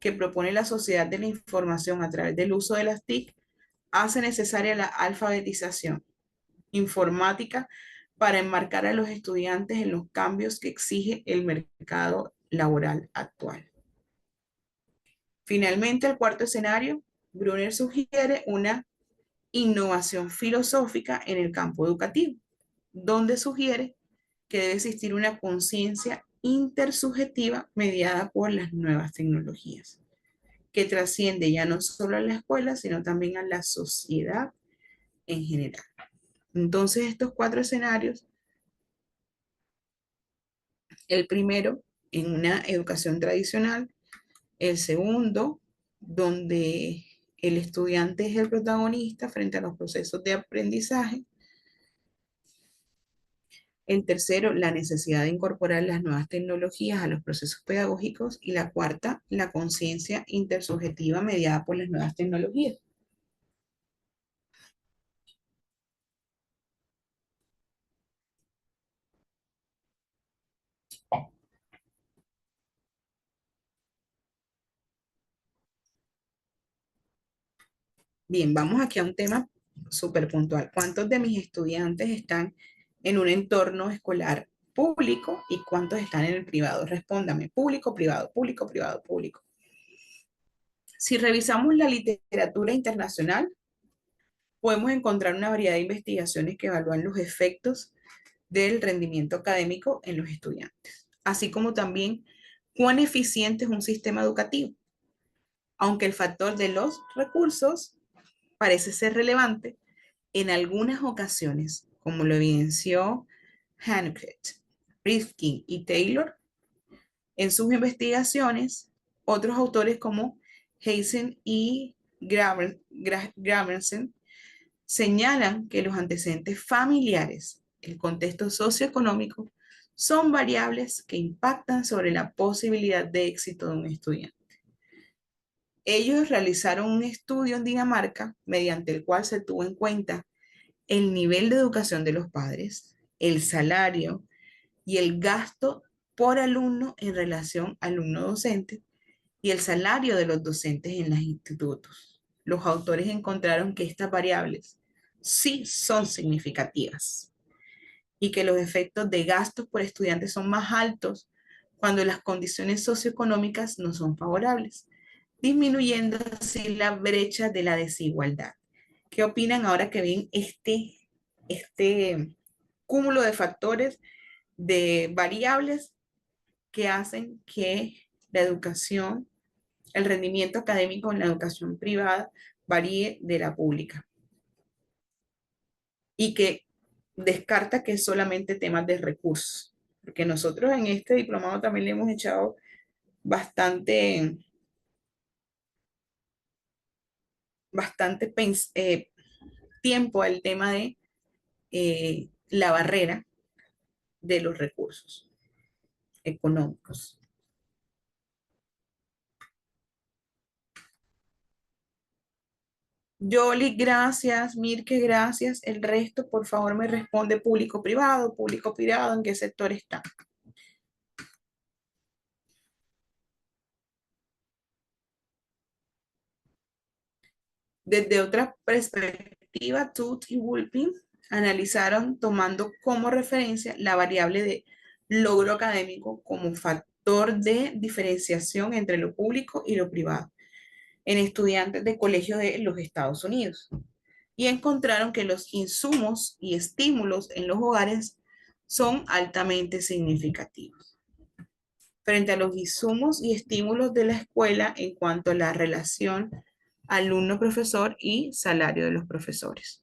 que propone la sociedad de la información a través del uso de las TIC hace necesaria la alfabetización informática para enmarcar a los estudiantes en los cambios que exige el mercado laboral actual. Finalmente, el cuarto escenario, Brunner sugiere una innovación filosófica en el campo educativo, donde sugiere que debe existir una conciencia intersubjetiva mediada por las nuevas tecnologías, que trasciende ya no solo a la escuela, sino también a la sociedad en general. Entonces, estos cuatro escenarios, el primero en una educación tradicional, el segundo, donde el estudiante es el protagonista frente a los procesos de aprendizaje. El tercero, la necesidad de incorporar las nuevas tecnologías a los procesos pedagógicos. Y la cuarta, la conciencia intersubjetiva mediada por las nuevas tecnologías. Bien, vamos aquí a un tema súper puntual. ¿Cuántos de mis estudiantes están en un entorno escolar público y cuántos están en el privado? Respóndame, público, privado, público, privado, público. Si revisamos la literatura internacional, podemos encontrar una variedad de investigaciones que evalúan los efectos del rendimiento académico en los estudiantes, así como también cuán eficiente es un sistema educativo, aunque el factor de los recursos parece ser relevante en algunas ocasiones, como lo evidenció Hanukkett, Rifkin y Taylor en sus investigaciones. Otros autores como Heisen y Gramersen señalan que los antecedentes familiares, el contexto socioeconómico, son variables que impactan sobre la posibilidad de éxito de un estudiante. Ellos realizaron un estudio en Dinamarca mediante el cual se tuvo en cuenta el nivel de educación de los padres, el salario y el gasto por alumno en relación alumno-docente y el salario de los docentes en los institutos. Los autores encontraron que estas variables sí son significativas y que los efectos de gastos por estudiante son más altos cuando las condiciones socioeconómicas no son favorables, disminuyendo así la brecha de la desigualdad. ¿Qué opinan ahora que ven este cúmulo de factores, de variables que hacen que la educación, el rendimiento académico en la educación privada varíe de la pública y que descarta que es solamente temas de recursos? Porque nosotros en este diplomado también le hemos echado bastante, bastante tiempo al tema de la barrera de los recursos económicos. Yoli, gracias. Mirke, gracias. El resto, por favor, me responde público, privado, ¿en qué sector está? Desde otra perspectiva, Tooth y Wulping analizaron tomando como referencia la variable de logro académico como factor de diferenciación entre lo público y lo privado en estudiantes de colegios de los Estados Unidos, y encontraron que los insumos y estímulos en los hogares son altamente significativos frente a los insumos y estímulos de la escuela en cuanto a la relación alumno-profesor y salario de los profesores.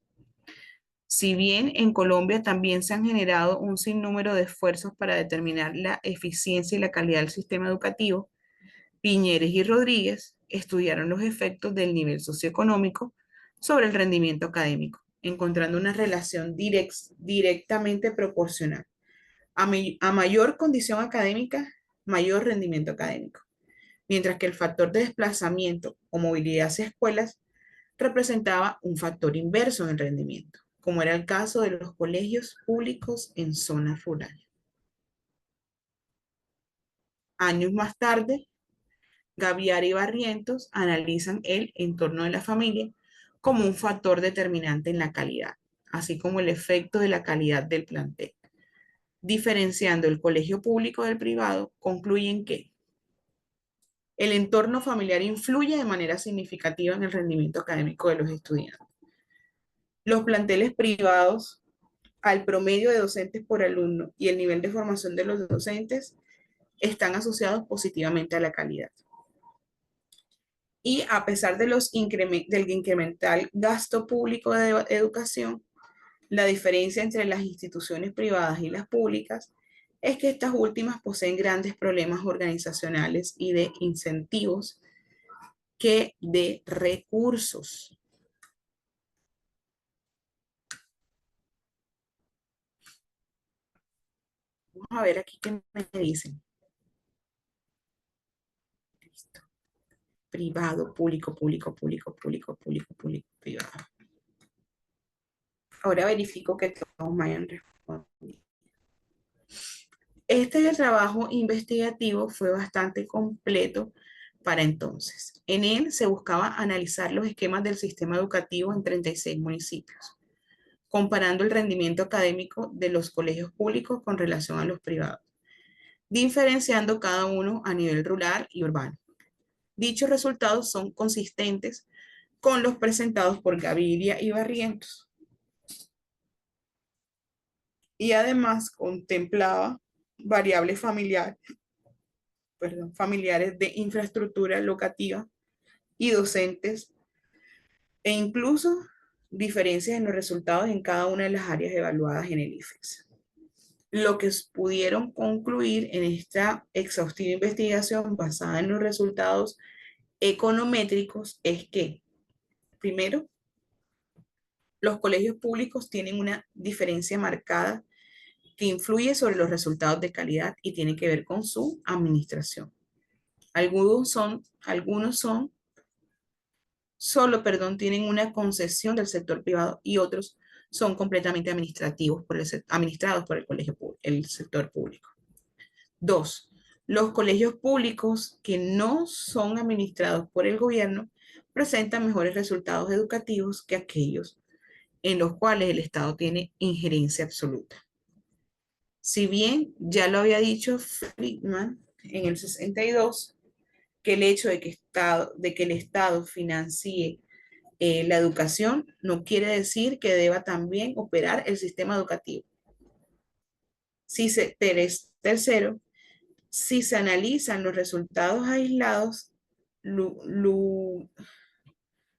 Si bien en Colombia también se han generado un sinnúmero de esfuerzos para determinar la eficiencia y la calidad del sistema educativo, Piñeres y Rodríguez estudiaron los efectos del nivel socioeconómico sobre el rendimiento académico, encontrando una relación directamente proporcional. A mayor condición académica, mayor rendimiento académico, mientras que el factor de desplazamiento o movilidad hacia escuelas representaba un factor inverso en el rendimiento, como era el caso de los colegios públicos en zonas rurales. Años más tarde, Gaviare y Barrientos analizan el entorno de la familia como un factor determinante en la calidad, así como el efecto de la calidad del plantel. Diferenciando el colegio público del privado, concluyen que el entorno familiar influye de manera significativa en el rendimiento académico de los estudiantes. Los planteles privados, al promedio de docentes por alumno y el nivel de formación de los docentes, están asociados positivamente a la calidad. Y a pesar de del incremental gasto público de educación, la diferencia entre las instituciones privadas y las públicas es que estas últimas poseen grandes problemas organizacionales y de incentivos que de recursos. Vamos a ver aquí qué me dicen. Listo. Privado, público, privado. Ahora verifico que todos me hayan respondido. Este trabajo investigativo fue bastante completo para entonces. En él se buscaba analizar los esquemas del sistema educativo en 36 municipios, comparando el rendimiento académico de los colegios públicos con relación a los privados, diferenciando cada uno a nivel rural y urbano. Dichos resultados son consistentes con los presentados por Gaviria y Barrientos, y además contemplaba variables familiares de infraestructura locativa y docentes, e incluso diferencias en los resultados en cada una de las áreas evaluadas en el IFEX. Lo que pudieron concluir en esta exhaustiva investigación basada en los resultados econométricos es que, primero, los colegios públicos tienen una diferencia marcada que influye sobre los resultados de calidad y tiene que ver con su administración. Algunos son solo, tienen una concesión del sector privado y otros son completamente administrados por el colegio, el sector público. Dos, los colegios públicos que no son administrados por el gobierno presentan mejores resultados educativos que aquellos en los cuales el Estado tiene injerencia absoluta. Si bien ya lo había dicho Friedman en el 62, que el hecho de que el Estado financie la educación no quiere decir que deba también operar el sistema educativo. Tercero, si se analizan los resultados aislados,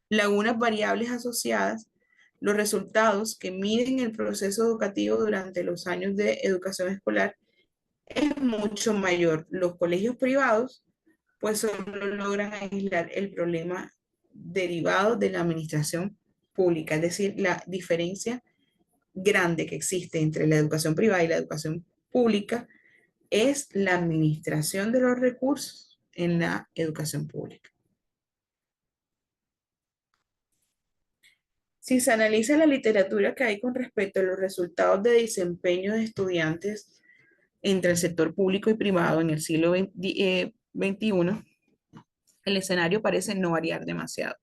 lagunas variables asociadas, los resultados que miden el proceso educativo durante los años de educación escolar es mucho mayor. Los colegios privados pues solo logran aislar el problema derivado de la administración pública, es decir, la diferencia grande que existe entre la educación privada y la educación pública es la administración de los recursos en la educación pública. Si se analiza la literatura que hay con respecto a los resultados de desempeño de estudiantes entre el sector público y privado en el siglo XXI, el escenario parece no variar demasiado.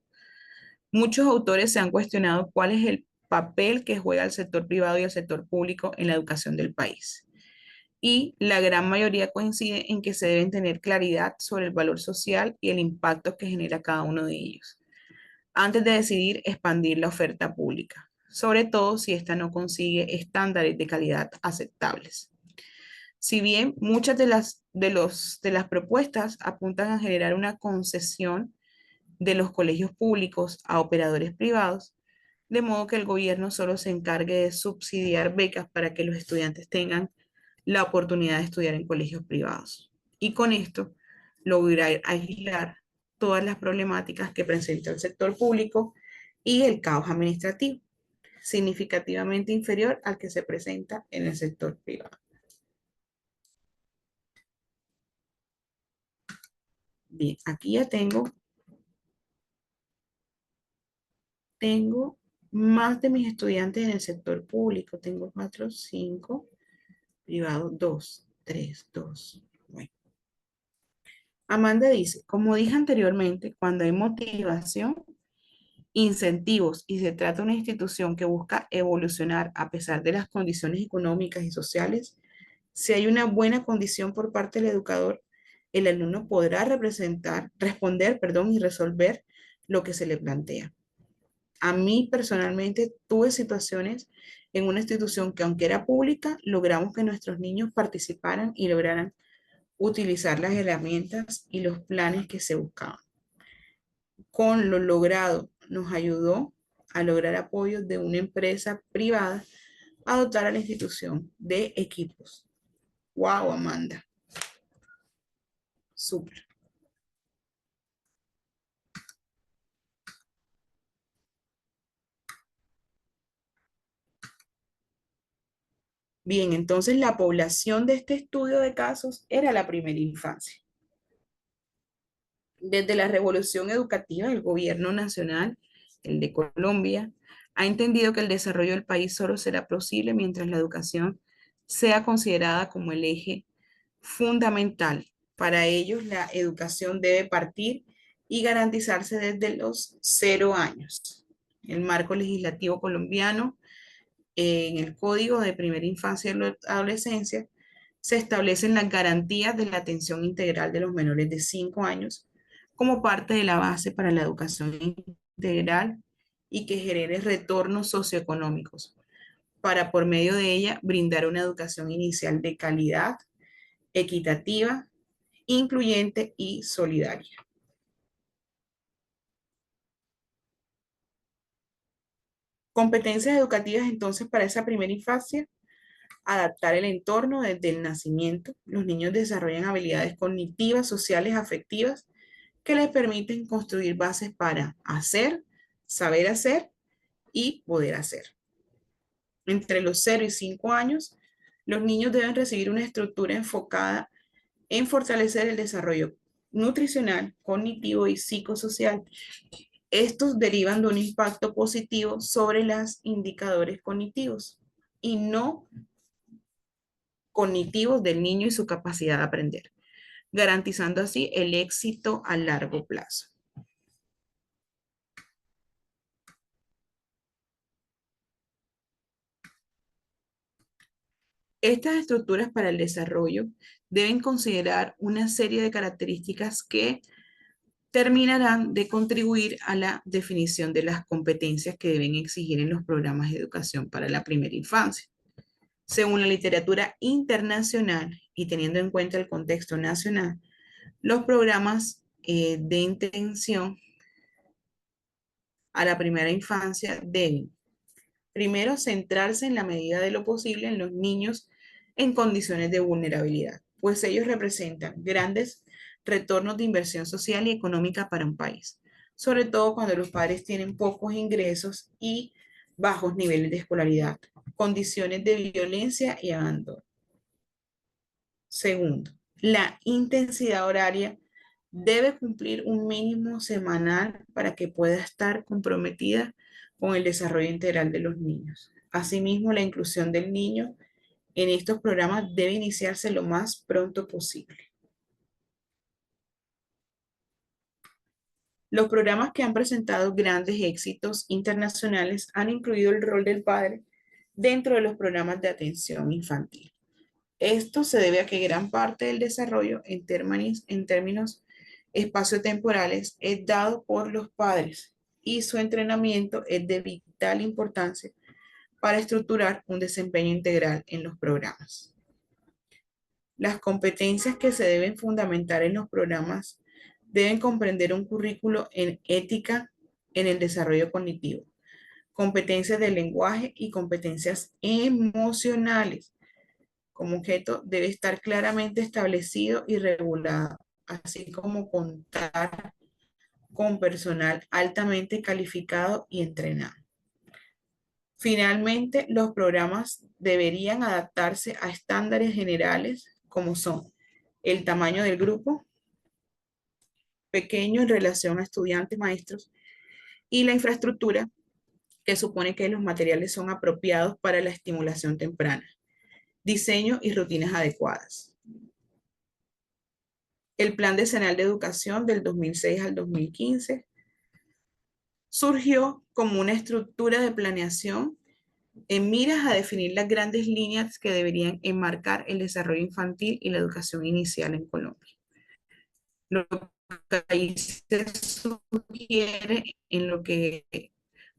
Muchos autores se han cuestionado cuál es el papel que juega el sector privado y el sector público en la educación del país. Y la gran mayoría coincide en que se deben tener claridad sobre el valor social y el impacto que genera cada uno de ellos, antes de decidir expandir la oferta pública, sobre todo si ésta no consigue estándares de calidad aceptables. Si bien muchas de las propuestas apuntan a generar una concesión de los colegios públicos a operadores privados, de modo que el gobierno solo se encargue de subsidiar becas para que los estudiantes tengan la oportunidad de estudiar en colegios privados. Y con esto lograr aislar todas las problemáticas que presenta el sector público y el caos administrativo, significativamente inferior al que se presenta en el sector privado. Bien, aquí ya tengo más de mis estudiantes en el sector público. Tengo 4, 5, privado 2, 3, 2. Bueno. Amanda dice, como dije anteriormente, cuando hay motivación, incentivos y se trata de una institución que busca evolucionar a pesar de las condiciones económicas y sociales, si hay una buena condición por parte del educador, el alumno podrá responder, perdón, y resolver lo que se le plantea. A mí personalmente tuve situaciones en una institución que aunque era pública, logramos que nuestros niños participaran y lograran utilizar las herramientas y los planes que se buscaban. Con lo logrado, nos ayudó a lograr apoyo de una empresa privada a dotar a la institución de equipos. ¡Wow, Amanda! Súper. Bien, entonces la población de este estudio de casos era la primera infancia. Desde la revolución educativa, el gobierno nacional, el de Colombia, ha entendido que el desarrollo del país solo será posible mientras la educación sea considerada como el eje fundamental. Para ellos, la educación debe partir y garantizarse desde los 0 años. El marco legislativo colombiano, en el Código de Primera Infancia y Adolescencia, se establecen las garantías de la atención integral de los menores de 5 años como parte de la base para la educación integral y que genere retornos socioeconómicos para por medio de ella brindar una educación inicial de calidad, equitativa, incluyente y solidaria. Competencias educativas entonces para esa primera infancia: adaptar el entorno desde el nacimiento. Los niños desarrollan habilidades cognitivas, sociales, afectivas, que les permiten construir bases para hacer, saber hacer y poder hacer. Entre los 0 y 5 años, los niños deben recibir una estructura enfocada en fortalecer el desarrollo nutricional, cognitivo y psicosocial. Estos derivan de un impacto positivo sobre los indicadores cognitivos y no cognitivos del niño y su capacidad de aprender, garantizando así el éxito a largo plazo. Estas estructuras para el desarrollo deben considerar una serie de características que terminarán de contribuir a la definición de las competencias que deben exigir en los programas de educación para la primera infancia. Según la literatura internacional y teniendo en cuenta el contexto nacional, los programas de intención a la primera infancia deben, primero, centrarse en la medida de lo posible en los niños en condiciones de vulnerabilidad, pues ellos representan grandes retornos de inversión social y económica para un país, sobre todo cuando los padres tienen pocos ingresos y bajos niveles de escolaridad, condiciones de violencia y abandono. Segundo, la intensidad horaria debe cumplir un mínimo semanal para que pueda estar comprometida con el desarrollo integral de los niños. Asimismo, la inclusión del niño en estos programas debe iniciarse lo más pronto posible. Los programas que han presentado grandes éxitos internacionales han incluido el rol del padre dentro de los programas de atención infantil. Esto se debe a que gran parte del desarrollo en términos espaciotemporales es dado por los padres y su entrenamiento es de vital importancia para estructurar un desempeño integral en los programas. Las competencias que se deben fundamentar en los programas deben comprender un currículo en ética en el desarrollo cognitivo, competencias de lenguaje y competencias emocionales. Como objeto debe estar claramente establecido y regulado, así como contar con personal altamente calificado y entrenado. Finalmente, los programas deberían adaptarse a estándares generales como son el tamaño del grupo, pequeño en relación a estudiantes, maestros, y la infraestructura, que supone que los materiales son apropiados para la estimulación temprana, diseño y rutinas adecuadas. El Plan Decenal de Educación del 2006 al 2015 surgió como una estructura de planeación en miras a definir las grandes líneas que deberían enmarcar el desarrollo infantil y la educación inicial en Colombia. Lo que ahí se sugiere en lo que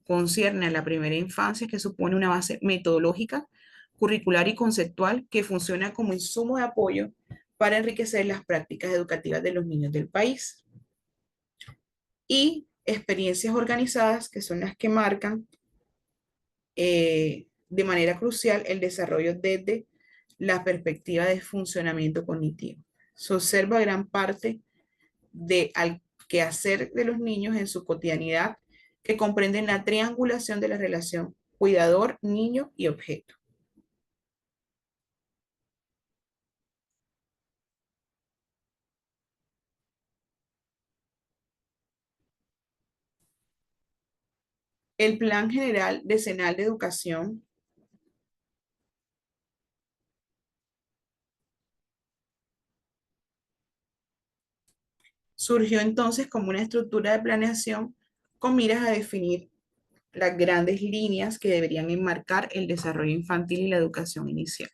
concierne a la primera infancia, que supone una base metodológica, curricular y conceptual que funciona como insumo de apoyo para enriquecer las prácticas educativas de los niños del país. Y experiencias organizadas, que son las que marcan de manera crucial el desarrollo desde la perspectiva de funcionamiento cognitivo. Se observa gran parte al quehacer de los niños en su cotidianidad que comprenden la triangulación de la relación cuidador, niño y objeto. El Plan General Decenal de Educación surgió entonces como una estructura de planeación con miras a definir las grandes líneas que deberían enmarcar el desarrollo infantil y la educación inicial.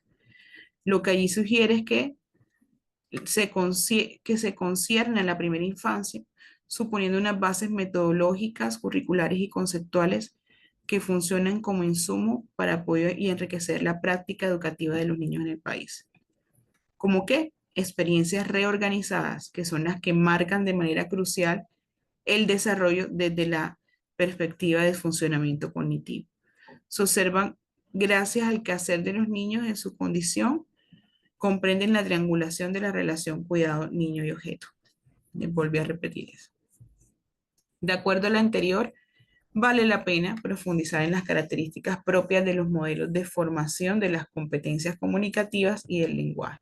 Lo que allí sugiere es que se concierne a la primera infancia, suponiendo unas bases metodológicas, curriculares y conceptuales que funcionan como insumo para apoyar y enriquecer la práctica educativa de los niños en el país. ¿Cómo qué? Experiencias reorganizadas, que son las que marcan de manera crucial el desarrollo desde la perspectiva de funcionamiento cognitivo. Se observan gracias al quehacer de los niños en su condición, comprenden la triangulación de la relación cuidado niño y objeto. Les volví a repetir eso. De acuerdo a lo anterior, vale la pena profundizar en las características propias de los modelos de formación de las competencias comunicativas y del lenguaje,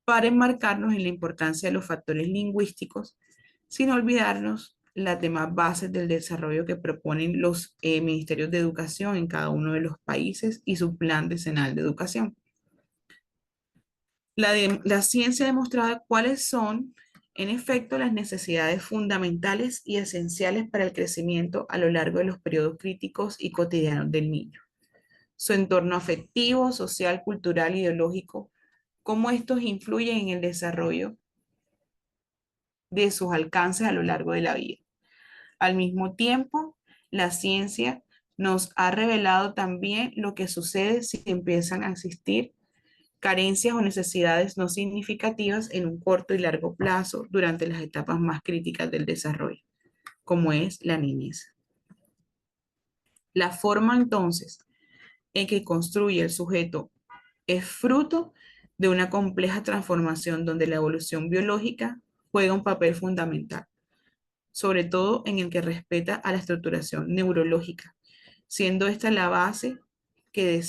para enmarcarnos en la importancia de los factores lingüísticos, sin olvidarnos las demás bases del desarrollo que proponen los ministerios de educación en cada uno de los países y su plan decenal de educación. La ciencia ha demostrado cuáles son, en efecto, las necesidades fundamentales y esenciales para el crecimiento a lo largo de los periodos críticos y cotidianos del niño. su entorno afectivo, social, cultural, ideológico, cómo estos influyen en el desarrollo de sus alcances a lo largo de la vida. Al mismo tiempo, la ciencia nos ha revelado también lo que sucede si empiezan a existir carencias o necesidades no significativas en un corto y largo plazo durante las etapas más críticas del desarrollo, como es la niñez. La forma entonces en que construye el sujeto es fruto de una compleja transformación donde la evolución biológica juega un papel fundamental, sobre todo en el que respeta a la estructuración neurológica, siendo esta la base que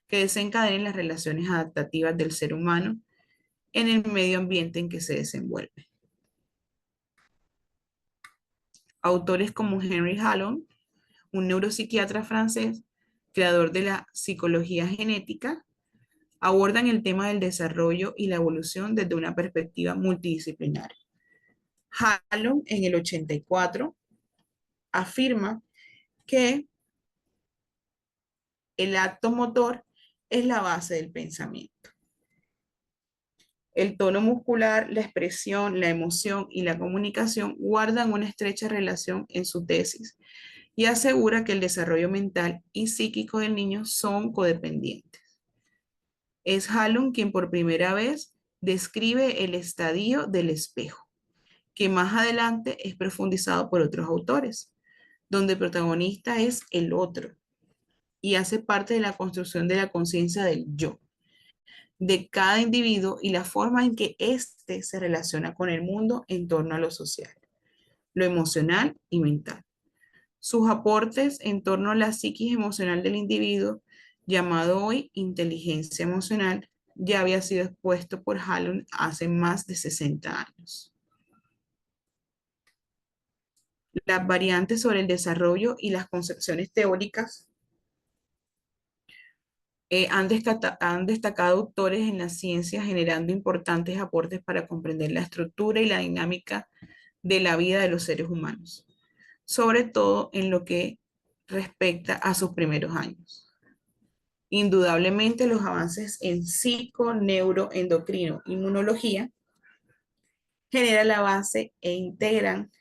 desencadenen las relaciones adaptativas del ser humano en el medio ambiente en que se desenvuelve. Autores como Henry Hallon, un neuropsiquiatra francés, creador de la psicología genética, abordan el tema del desarrollo y la evolución desde una perspectiva multidisciplinaria. Hallon, en el 84, afirma que el acto motor es la base del pensamiento. El tono muscular, la expresión, la emoción y la comunicación guardan una estrecha relación en su tesis y asegura que el desarrollo mental y psíquico del niño son codependientes. Es Hallon quien por primera vez describe el estadio del espejo, que más adelante es profundizado por otros autores, donde el protagonista es el otro y hace parte de la construcción de la conciencia del yo, de cada individuo y la forma en que éste se relaciona con el mundo en torno a lo social, lo emocional y mental. Sus aportes en torno a la psiquis emocional del individuo, llamado hoy inteligencia emocional, ya había sido expuesto por Hallon hace más de 60 años. Las variantes sobre el desarrollo y las concepciones teóricas han destacado autores en la ciencia generando importantes aportes para comprender la estructura y la dinámica de la vida de los seres humanos, sobre todo en lo que respecta a sus primeros años. Indudablemente los avances en psico, neuro, endocrino, inmunología generan la base e integran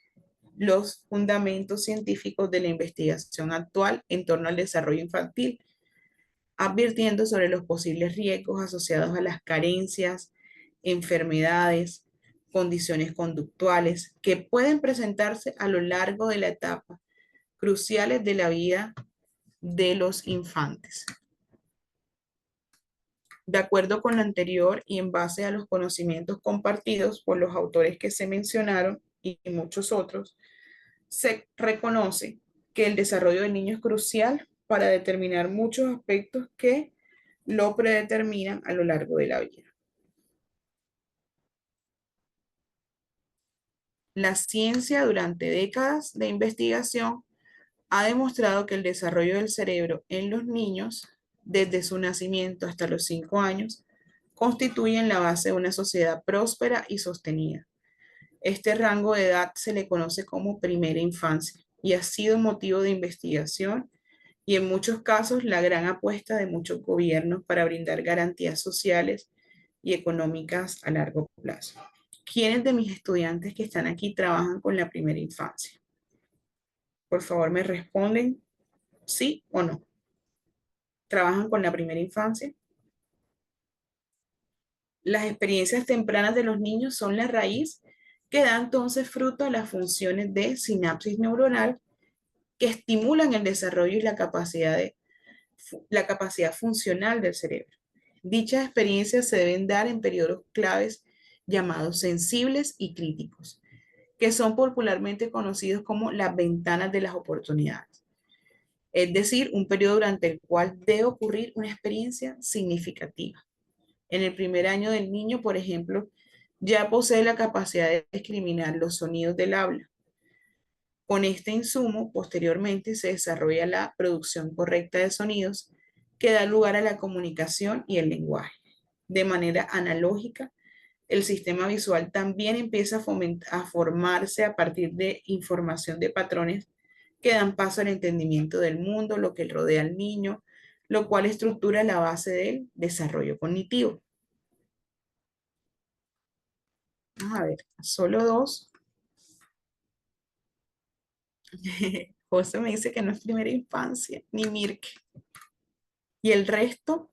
los fundamentos científicos de la investigación actual en torno al desarrollo infantil, advirtiendo sobre los posibles riesgos asociados a las carencias, enfermedades, condiciones conductuales que pueden presentarse a lo largo de la etapa cruciales de la vida de los infantes. De acuerdo con lo anterior y en base a los conocimientos compartidos por los autores que se mencionaron y muchos otros, se reconoce que el desarrollo del niño es crucial para determinar muchos aspectos que lo predeterminan a lo largo de la vida. La ciencia durante décadas de investigación ha demostrado que el desarrollo del cerebro en los niños, desde su nacimiento hasta los 5 años, constituyen la base de una sociedad próspera y sostenida. Este rango de edad se le conoce como primera infancia y ha sido motivo de investigación y en muchos casos la gran apuesta de muchos gobiernos para brindar garantías sociales y económicas a largo plazo. ¿Quiénes de mis estudiantes que están aquí trabajan con la primera infancia? Por favor, me responden sí o no. ¿Trabajan con la primera infancia? Las experiencias tempranas de los niños son la raíz que da entonces fruto a las funciones de sinapsis neuronal que estimulan el desarrollo y la capacidad funcional del cerebro. Dichas experiencias se deben dar en periodos claves llamados sensibles y críticos, que son popularmente conocidos como las ventanas de las oportunidades. Es decir, un periodo durante el cual debe ocurrir una experiencia significativa. En el primer año del niño, por ejemplo, ya posee la capacidad de discriminar los sonidos del habla. Con este insumo, posteriormente se desarrolla la producción correcta de sonidos que da lugar a la comunicación y el lenguaje. De manera analógica, el sistema visual también empieza a formarse a partir de información de patrones que dan paso al entendimiento del mundo, lo que rodea al niño, lo cual estructura la base del desarrollo cognitivo. Vamos a ver, solo dos. José me dice que no es primera infancia, ni Mirke. Y el resto,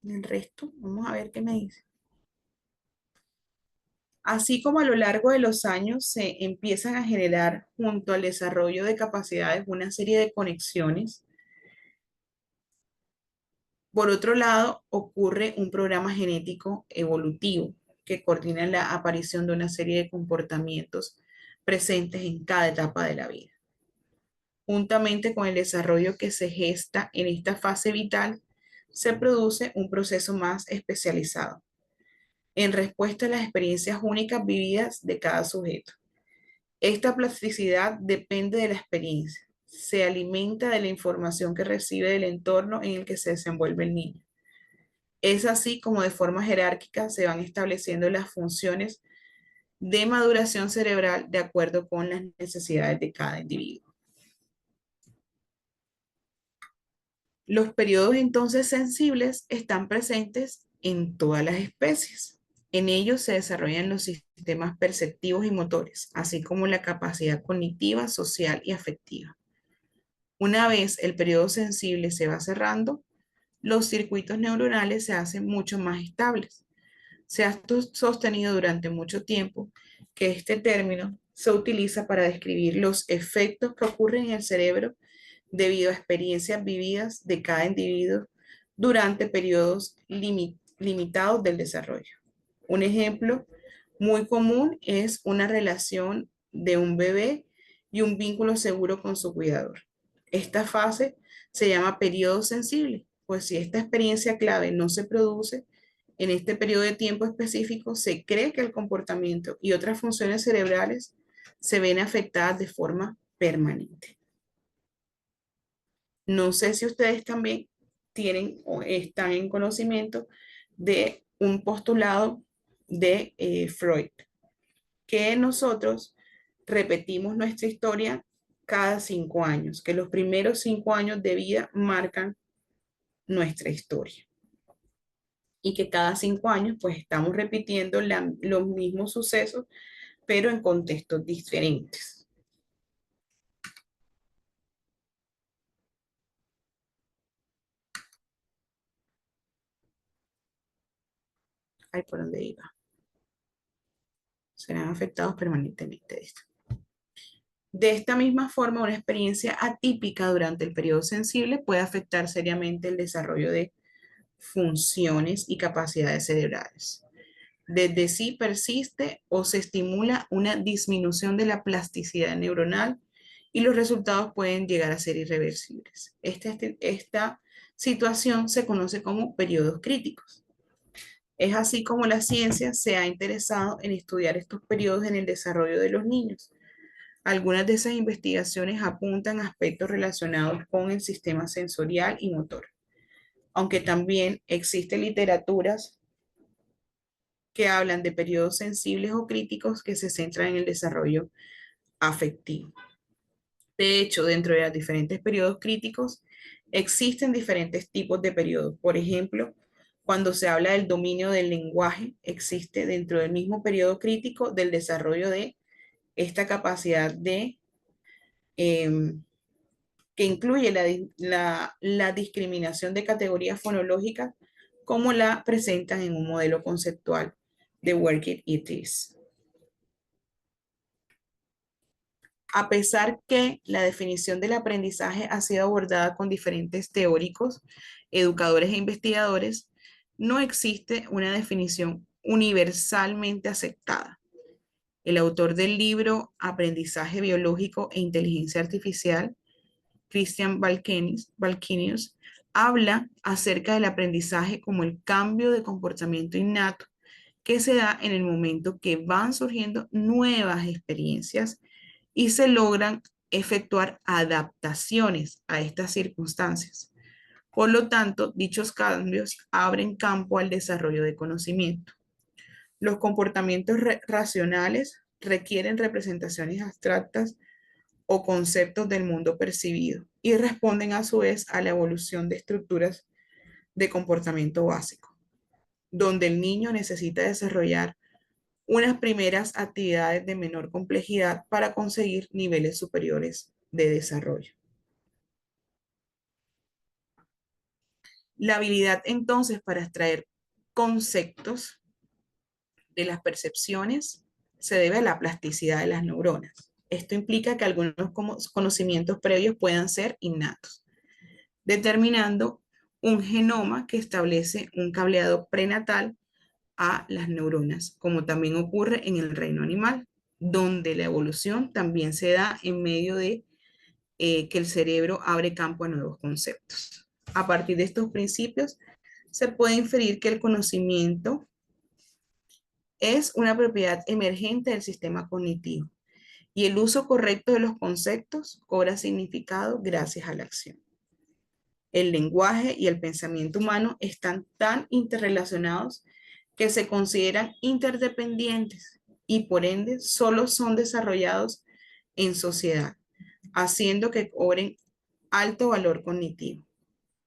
vamos a ver qué me dice. Así como a lo largo de los años se empiezan a generar junto al desarrollo de capacidades una serie de conexiones, por otro lado ocurre un programa genético evolutivo que coordina la aparición de una serie de comportamientos presentes en cada etapa de la vida. Juntamente con el desarrollo que se gesta en esta fase vital, se produce un proceso más especializado en respuesta a las experiencias únicas vividas de cada sujeto. Esta plasticidad depende de la experiencia, se alimenta de la información que recibe del entorno en el que se desenvuelve el niño. Es así como de forma jerárquica se van estableciendo las funciones de maduración cerebral de acuerdo con las necesidades de cada individuo. Los periodos entonces sensibles están presentes en todas las especies. En ellos se desarrollan los sistemas perceptivos y motores, así como la capacidad cognitiva, social y afectiva. Una vez el periodo sensible se va cerrando, los circuitos neuronales se hacen mucho más estables. Se ha sostenido durante mucho tiempo que este término se utiliza para describir los efectos que ocurren en el cerebro debido a experiencias vividas de cada individuo durante periodos limitados del desarrollo. Un ejemplo muy común es una relación de un bebé y un vínculo seguro con su cuidador. Esta fase se llama periodo sensible, pues si esta experiencia clave no se produce en este periodo de tiempo específico, se cree que el comportamiento y otras funciones cerebrales se ven afectadas de forma permanente. No sé si ustedes también tienen o están en conocimiento de un postulado de Freud, que nosotros repetimos nuestra historia cada 5 años, que los primeros 5 años de vida marcan nuestra historia y que cada 5 años pues estamos repitiendo los mismos sucesos, pero en contextos diferentes. Ay, ¿por dónde iba? Serán afectados permanentemente de esto. De esta misma forma, una experiencia atípica durante el periodo sensible puede afectar seriamente el desarrollo de funciones y capacidades cerebrales. Desde sí persiste o se estimula una disminución de la plasticidad neuronal y los resultados pueden llegar a ser irreversibles. Esta situación se conoce como periodos críticos. Es así como la ciencia se ha interesado en estudiar estos periodos en el desarrollo de los niños. Algunas de esas investigaciones apuntan a aspectos relacionados con el sistema sensorial y motor, aunque también existen literaturas que hablan de periodos sensibles o críticos que se centran en el desarrollo afectivo. De hecho, dentro de los diferentes periodos críticos, existen diferentes tipos de periodos. Por ejemplo, cuando se habla del dominio del lenguaje, existe dentro del mismo periodo crítico del desarrollo de esta capacidad de em, que incluye la discriminación de categorías fonológicas como la presentan en un modelo conceptual de Work It Is. A pesar que la definición del aprendizaje ha sido abordada con diferentes teóricos, educadores e investigadores, no existe una definición universalmente aceptada. El autor del libro Aprendizaje Biológico e Inteligencia Artificial, Christian Balkinius, habla acerca del aprendizaje como el cambio de comportamiento innato que se da en el momento que van surgiendo nuevas experiencias y se logran efectuar adaptaciones a estas circunstancias. Por lo tanto, dichos cambios abren campo al desarrollo de conocimiento. Los comportamientos racionales requieren representaciones abstractas o conceptos del mundo percibido y responden a su vez a la evolución de estructuras de comportamiento básico, donde el niño necesita desarrollar unas primeras actividades de menor complejidad para conseguir niveles superiores de desarrollo. La habilidad entonces para extraer conceptos de las percepciones se debe a la plasticidad de las neuronas. Esto implica que algunos conocimientos previos puedan ser innatos, determinando un genoma que establece un cableado prenatal a las neuronas, como también ocurre en el reino animal, donde la evolución también se da en medio de que el cerebro abre campo a nuevos conceptos. A partir de estos principios, se puede inferir que el conocimiento es una propiedad emergente del sistema cognitivo y el uso correcto de los conceptos cobra significado gracias a la acción. El lenguaje y el pensamiento humano están tan interrelacionados que se consideran interdependientes y por ende solo son desarrollados en sociedad, haciendo que cobren alto valor cognitivo.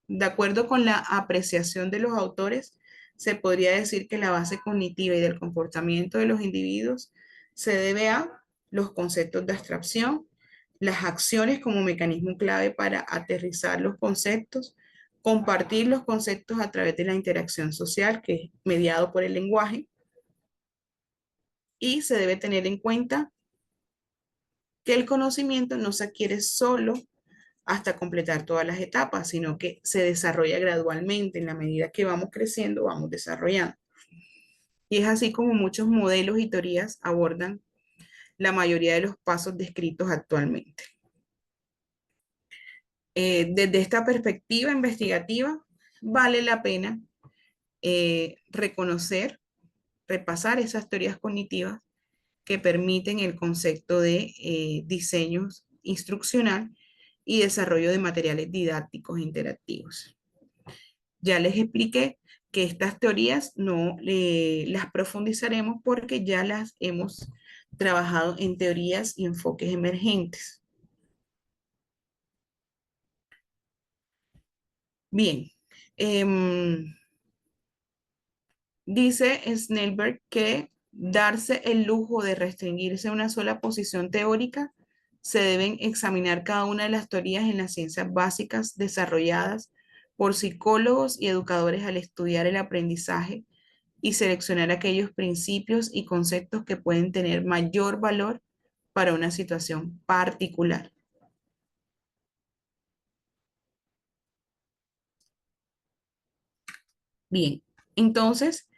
De acuerdo con la apreciación de los autores, se podría decir que la base cognitiva y del comportamiento de los individuos se debe a los conceptos de abstracción, las acciones como mecanismo clave para aterrizar los conceptos, compartir los conceptos a través de la interacción social, que es mediado por el lenguaje, y se debe tener en cuenta que el conocimiento no se adquiere solo hasta completar todas las etapas, sino que se desarrolla gradualmente en la medida que vamos creciendo, vamos desarrollando. Y es así como muchos modelos y teorías abordan la mayoría de los pasos descritos actualmente. Desde esta perspectiva investigativa, vale la pena reconocer, repasar esas teorías cognitivas que permiten el concepto de diseño instruccional y desarrollo de materiales didácticos interactivos. Ya les expliqué que estas teorías no las profundizaremos porque ya las hemos trabajado en teorías y enfoques emergentes. Bien, dice Snellberg que darse el lujo de restringirse a una sola posición teórica, se deben examinar cada una de las teorías en las ciencias básicas desarrolladas por psicólogos y educadores al estudiar el aprendizaje y seleccionar aquellos principios y conceptos que pueden tener mayor valor para una situación particular. Bien, entonces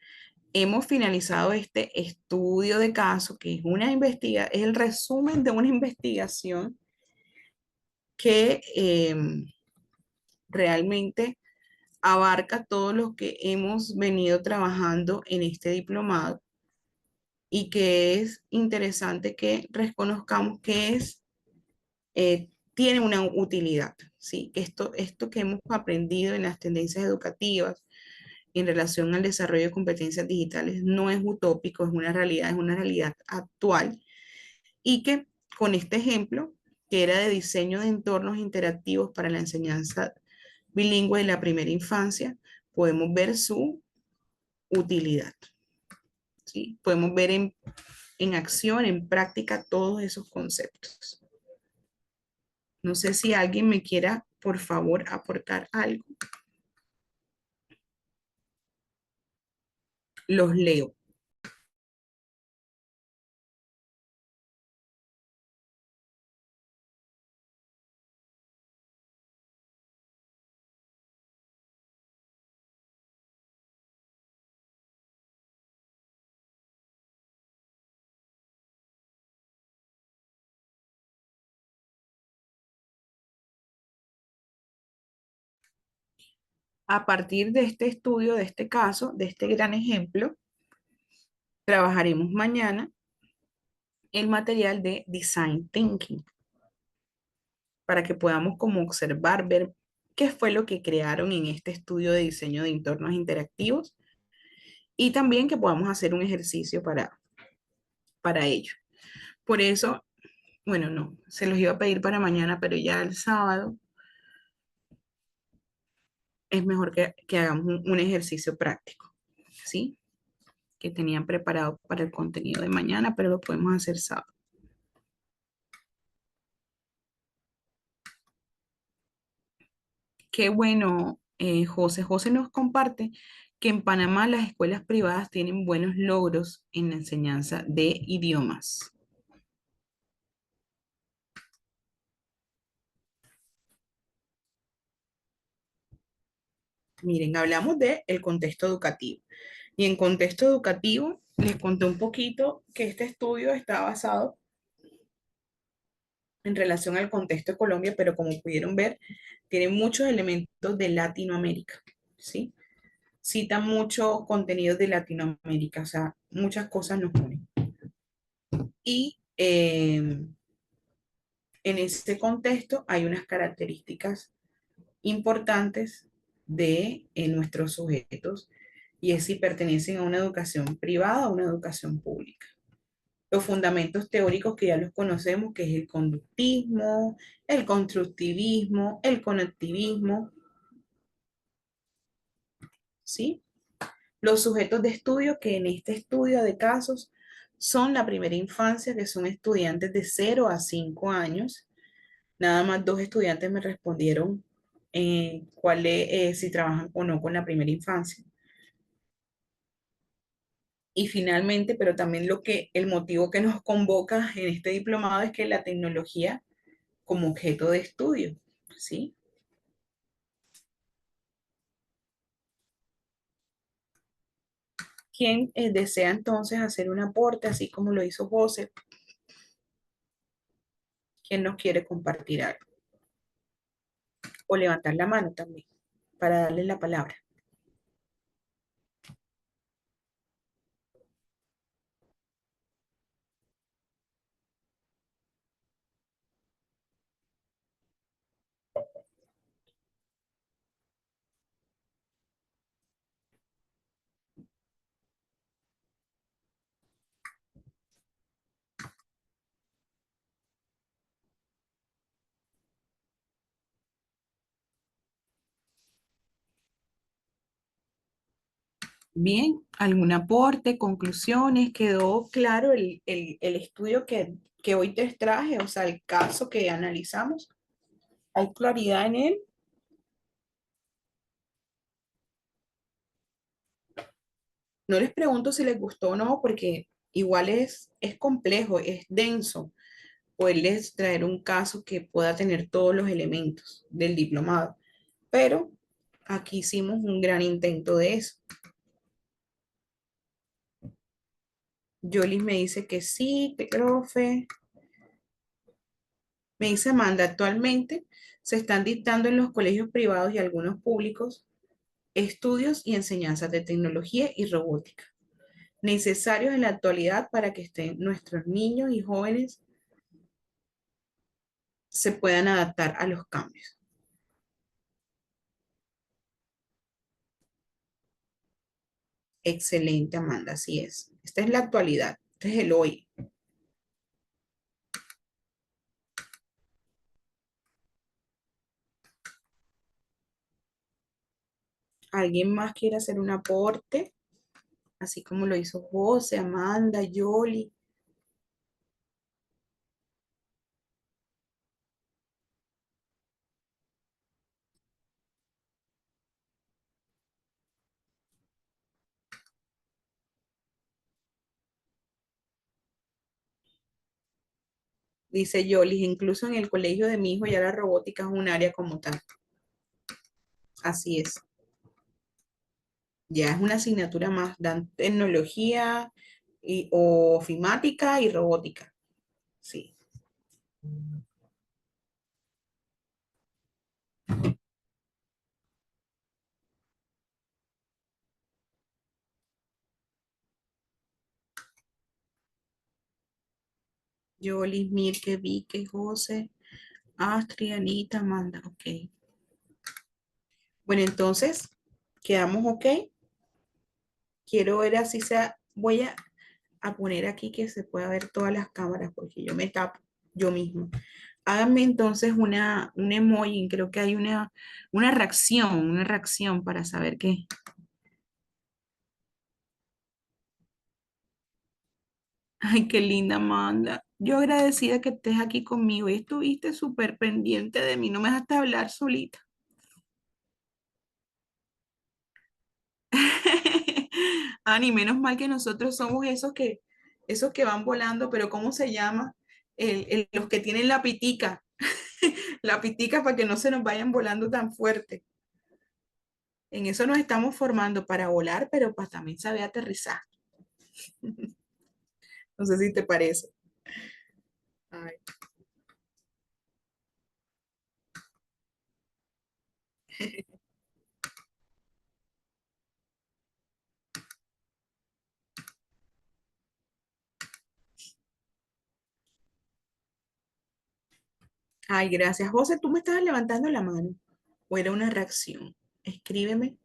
hemos finalizado este estudio de caso, que es es el resumen de una investigación que realmente abarca todo lo que hemos venido trabajando en este diplomado y que es interesante que reconozcamos que tiene una utilidad, ¿sí? Que esto que hemos aprendido en las tendencias educativas en relación al desarrollo de competencias digitales no es utópico, es una realidad actual y que con este ejemplo, que era de diseño de entornos interactivos para la enseñanza bilingüe de la primera infancia, podemos ver su utilidad, ¿sí? Podemos ver en acción, en práctica, todos esos conceptos. No sé si alguien me quiera, por favor, aportar algo. Los leo. A partir de este estudio, de este caso, de este gran ejemplo, trabajaremos mañana el material de Design Thinking para que podamos como observar, ver qué fue lo que crearon en este estudio de diseño de entornos interactivos y también que podamos hacer un ejercicio para ello. Por eso Bueno, no, se los iba a pedir para mañana, pero ya el sábado es mejor que hagamos un ejercicio práctico, ¿sí? Que tenían preparado para el contenido de mañana, pero lo podemos hacer sábado. Qué bueno, José. José nos comparte que en Panamá las escuelas privadas tienen buenos logros en la enseñanza de idiomas. Miren, hablamos de el contexto educativo. Y en contexto educativo, les conté un poquito que este estudio está basado en relación al contexto de Colombia, pero como pudieron ver, tiene muchos elementos de Latinoamérica, ¿sí? Cita muchos contenidos de Latinoamérica, o sea, muchas cosas nos unen. Y en este contexto hay unas características importantes de nuestros sujetos y es si pertenecen a una educación privada o una educación pública. Los fundamentos teóricos que ya los conocemos, que es el conductismo, el constructivismo, el conectivismo, ¿sí? Los sujetos de estudio, que en este estudio de casos son la primera infancia, que son estudiantes de 0 a 5 años. Nada más dos estudiantes me respondieron si trabajan o no con la primera infancia. Y finalmente, pero también el motivo que nos convoca en este diplomado es que la tecnología como objeto de estudio, ¿sí? ¿Quién desea entonces hacer un aporte, así como lo hizo José? ¿Quién nos quiere compartir algo? O levantar la mano también, para darle la palabra. Bien, ¿algún aporte, conclusiones? ¿Quedó claro el estudio que hoy te traje? O sea, el caso que analizamos. ¿Hay claridad en él? No les pregunto si les gustó o no, porque igual es complejo, es denso poderles traer un caso que pueda tener todos los elementos del diplomado. Pero aquí hicimos un gran intento de eso. Jolis me dice que sí, que profe. Me dice Amanda, actualmente se están dictando en los colegios privados y algunos públicos estudios y enseñanzas de tecnología y robótica, necesarios en la actualidad para que estén nuestros niños y jóvenes se puedan adaptar a los cambios. Excelente, Amanda, así es. Esta es la actualidad, este es el hoy. ¿Alguien más quiere hacer un aporte? Así como lo hizo José, Amanda, Yoli. Dice Yoli, incluso en el colegio de mi hijo ya la robótica es un área como tal. Así es. Ya es una asignatura más, dan tecnología o ofimática y robótica. Sí. Yoli, Mirke, Vique, José, Astrid, Anita, Amanda. Ok. Bueno, entonces, quedamos ok. Quiero ver así sea. Voy a poner aquí que se pueda ver todas las cámaras porque yo me tapo. yo mismo. Háganme entonces un emoji, creo que hay una reacción para saber qué. Ay, qué linda, Amanda. Yo agradecida que estés aquí conmigo y estuviste súper pendiente de mí, no me dejaste hablar solita. Ani, menos mal que nosotros somos esos que van volando, pero ¿cómo se llama? Los que tienen la pitica para que no se nos vayan volando tan fuerte. En eso nos estamos formando para volar, pero para también saber aterrizar. No sé si te parece. Ay, ay, gracias. José, tú me estabas levantando la mano. ¿O era una reacción? Escríbeme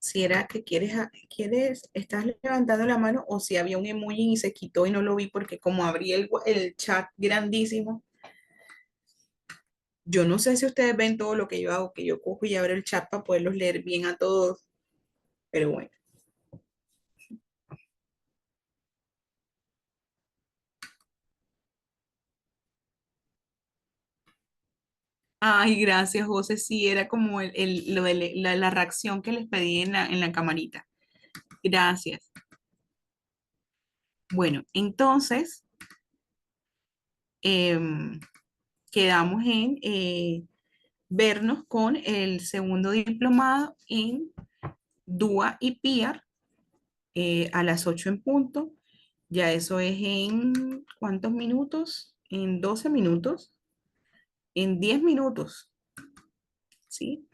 si era que estás levantando la mano o si había un emoji y se quitó y no lo vi porque como abrí el chat grandísimo, yo no sé si ustedes ven todo lo que yo hago, que yo cojo y abro el chat para poderlos leer bien a todos, pero bueno. Ay, gracias, José. Sí, era como la reacción que les pedí en la camarita. Gracias. Bueno, entonces em, quedamos en vernos con el segundo diplomado en DUA y PIAR a las 8 en punto. Ya eso es en ¿cuántos minutos? En 12 minutos, en 10 minutos, ¿sí?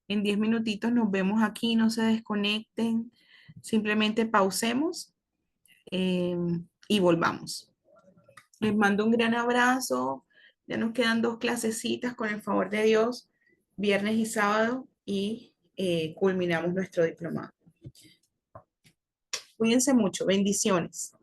En 10 minutitos nos vemos aquí, no se desconecten, simplemente pausemos eh, y volvamos. Les mando un gran abrazo, ya nos quedan dos clasecitas con el favor de Dios, viernes y sábado, y culminamos nuestro diplomado. Cuídense mucho, bendiciones.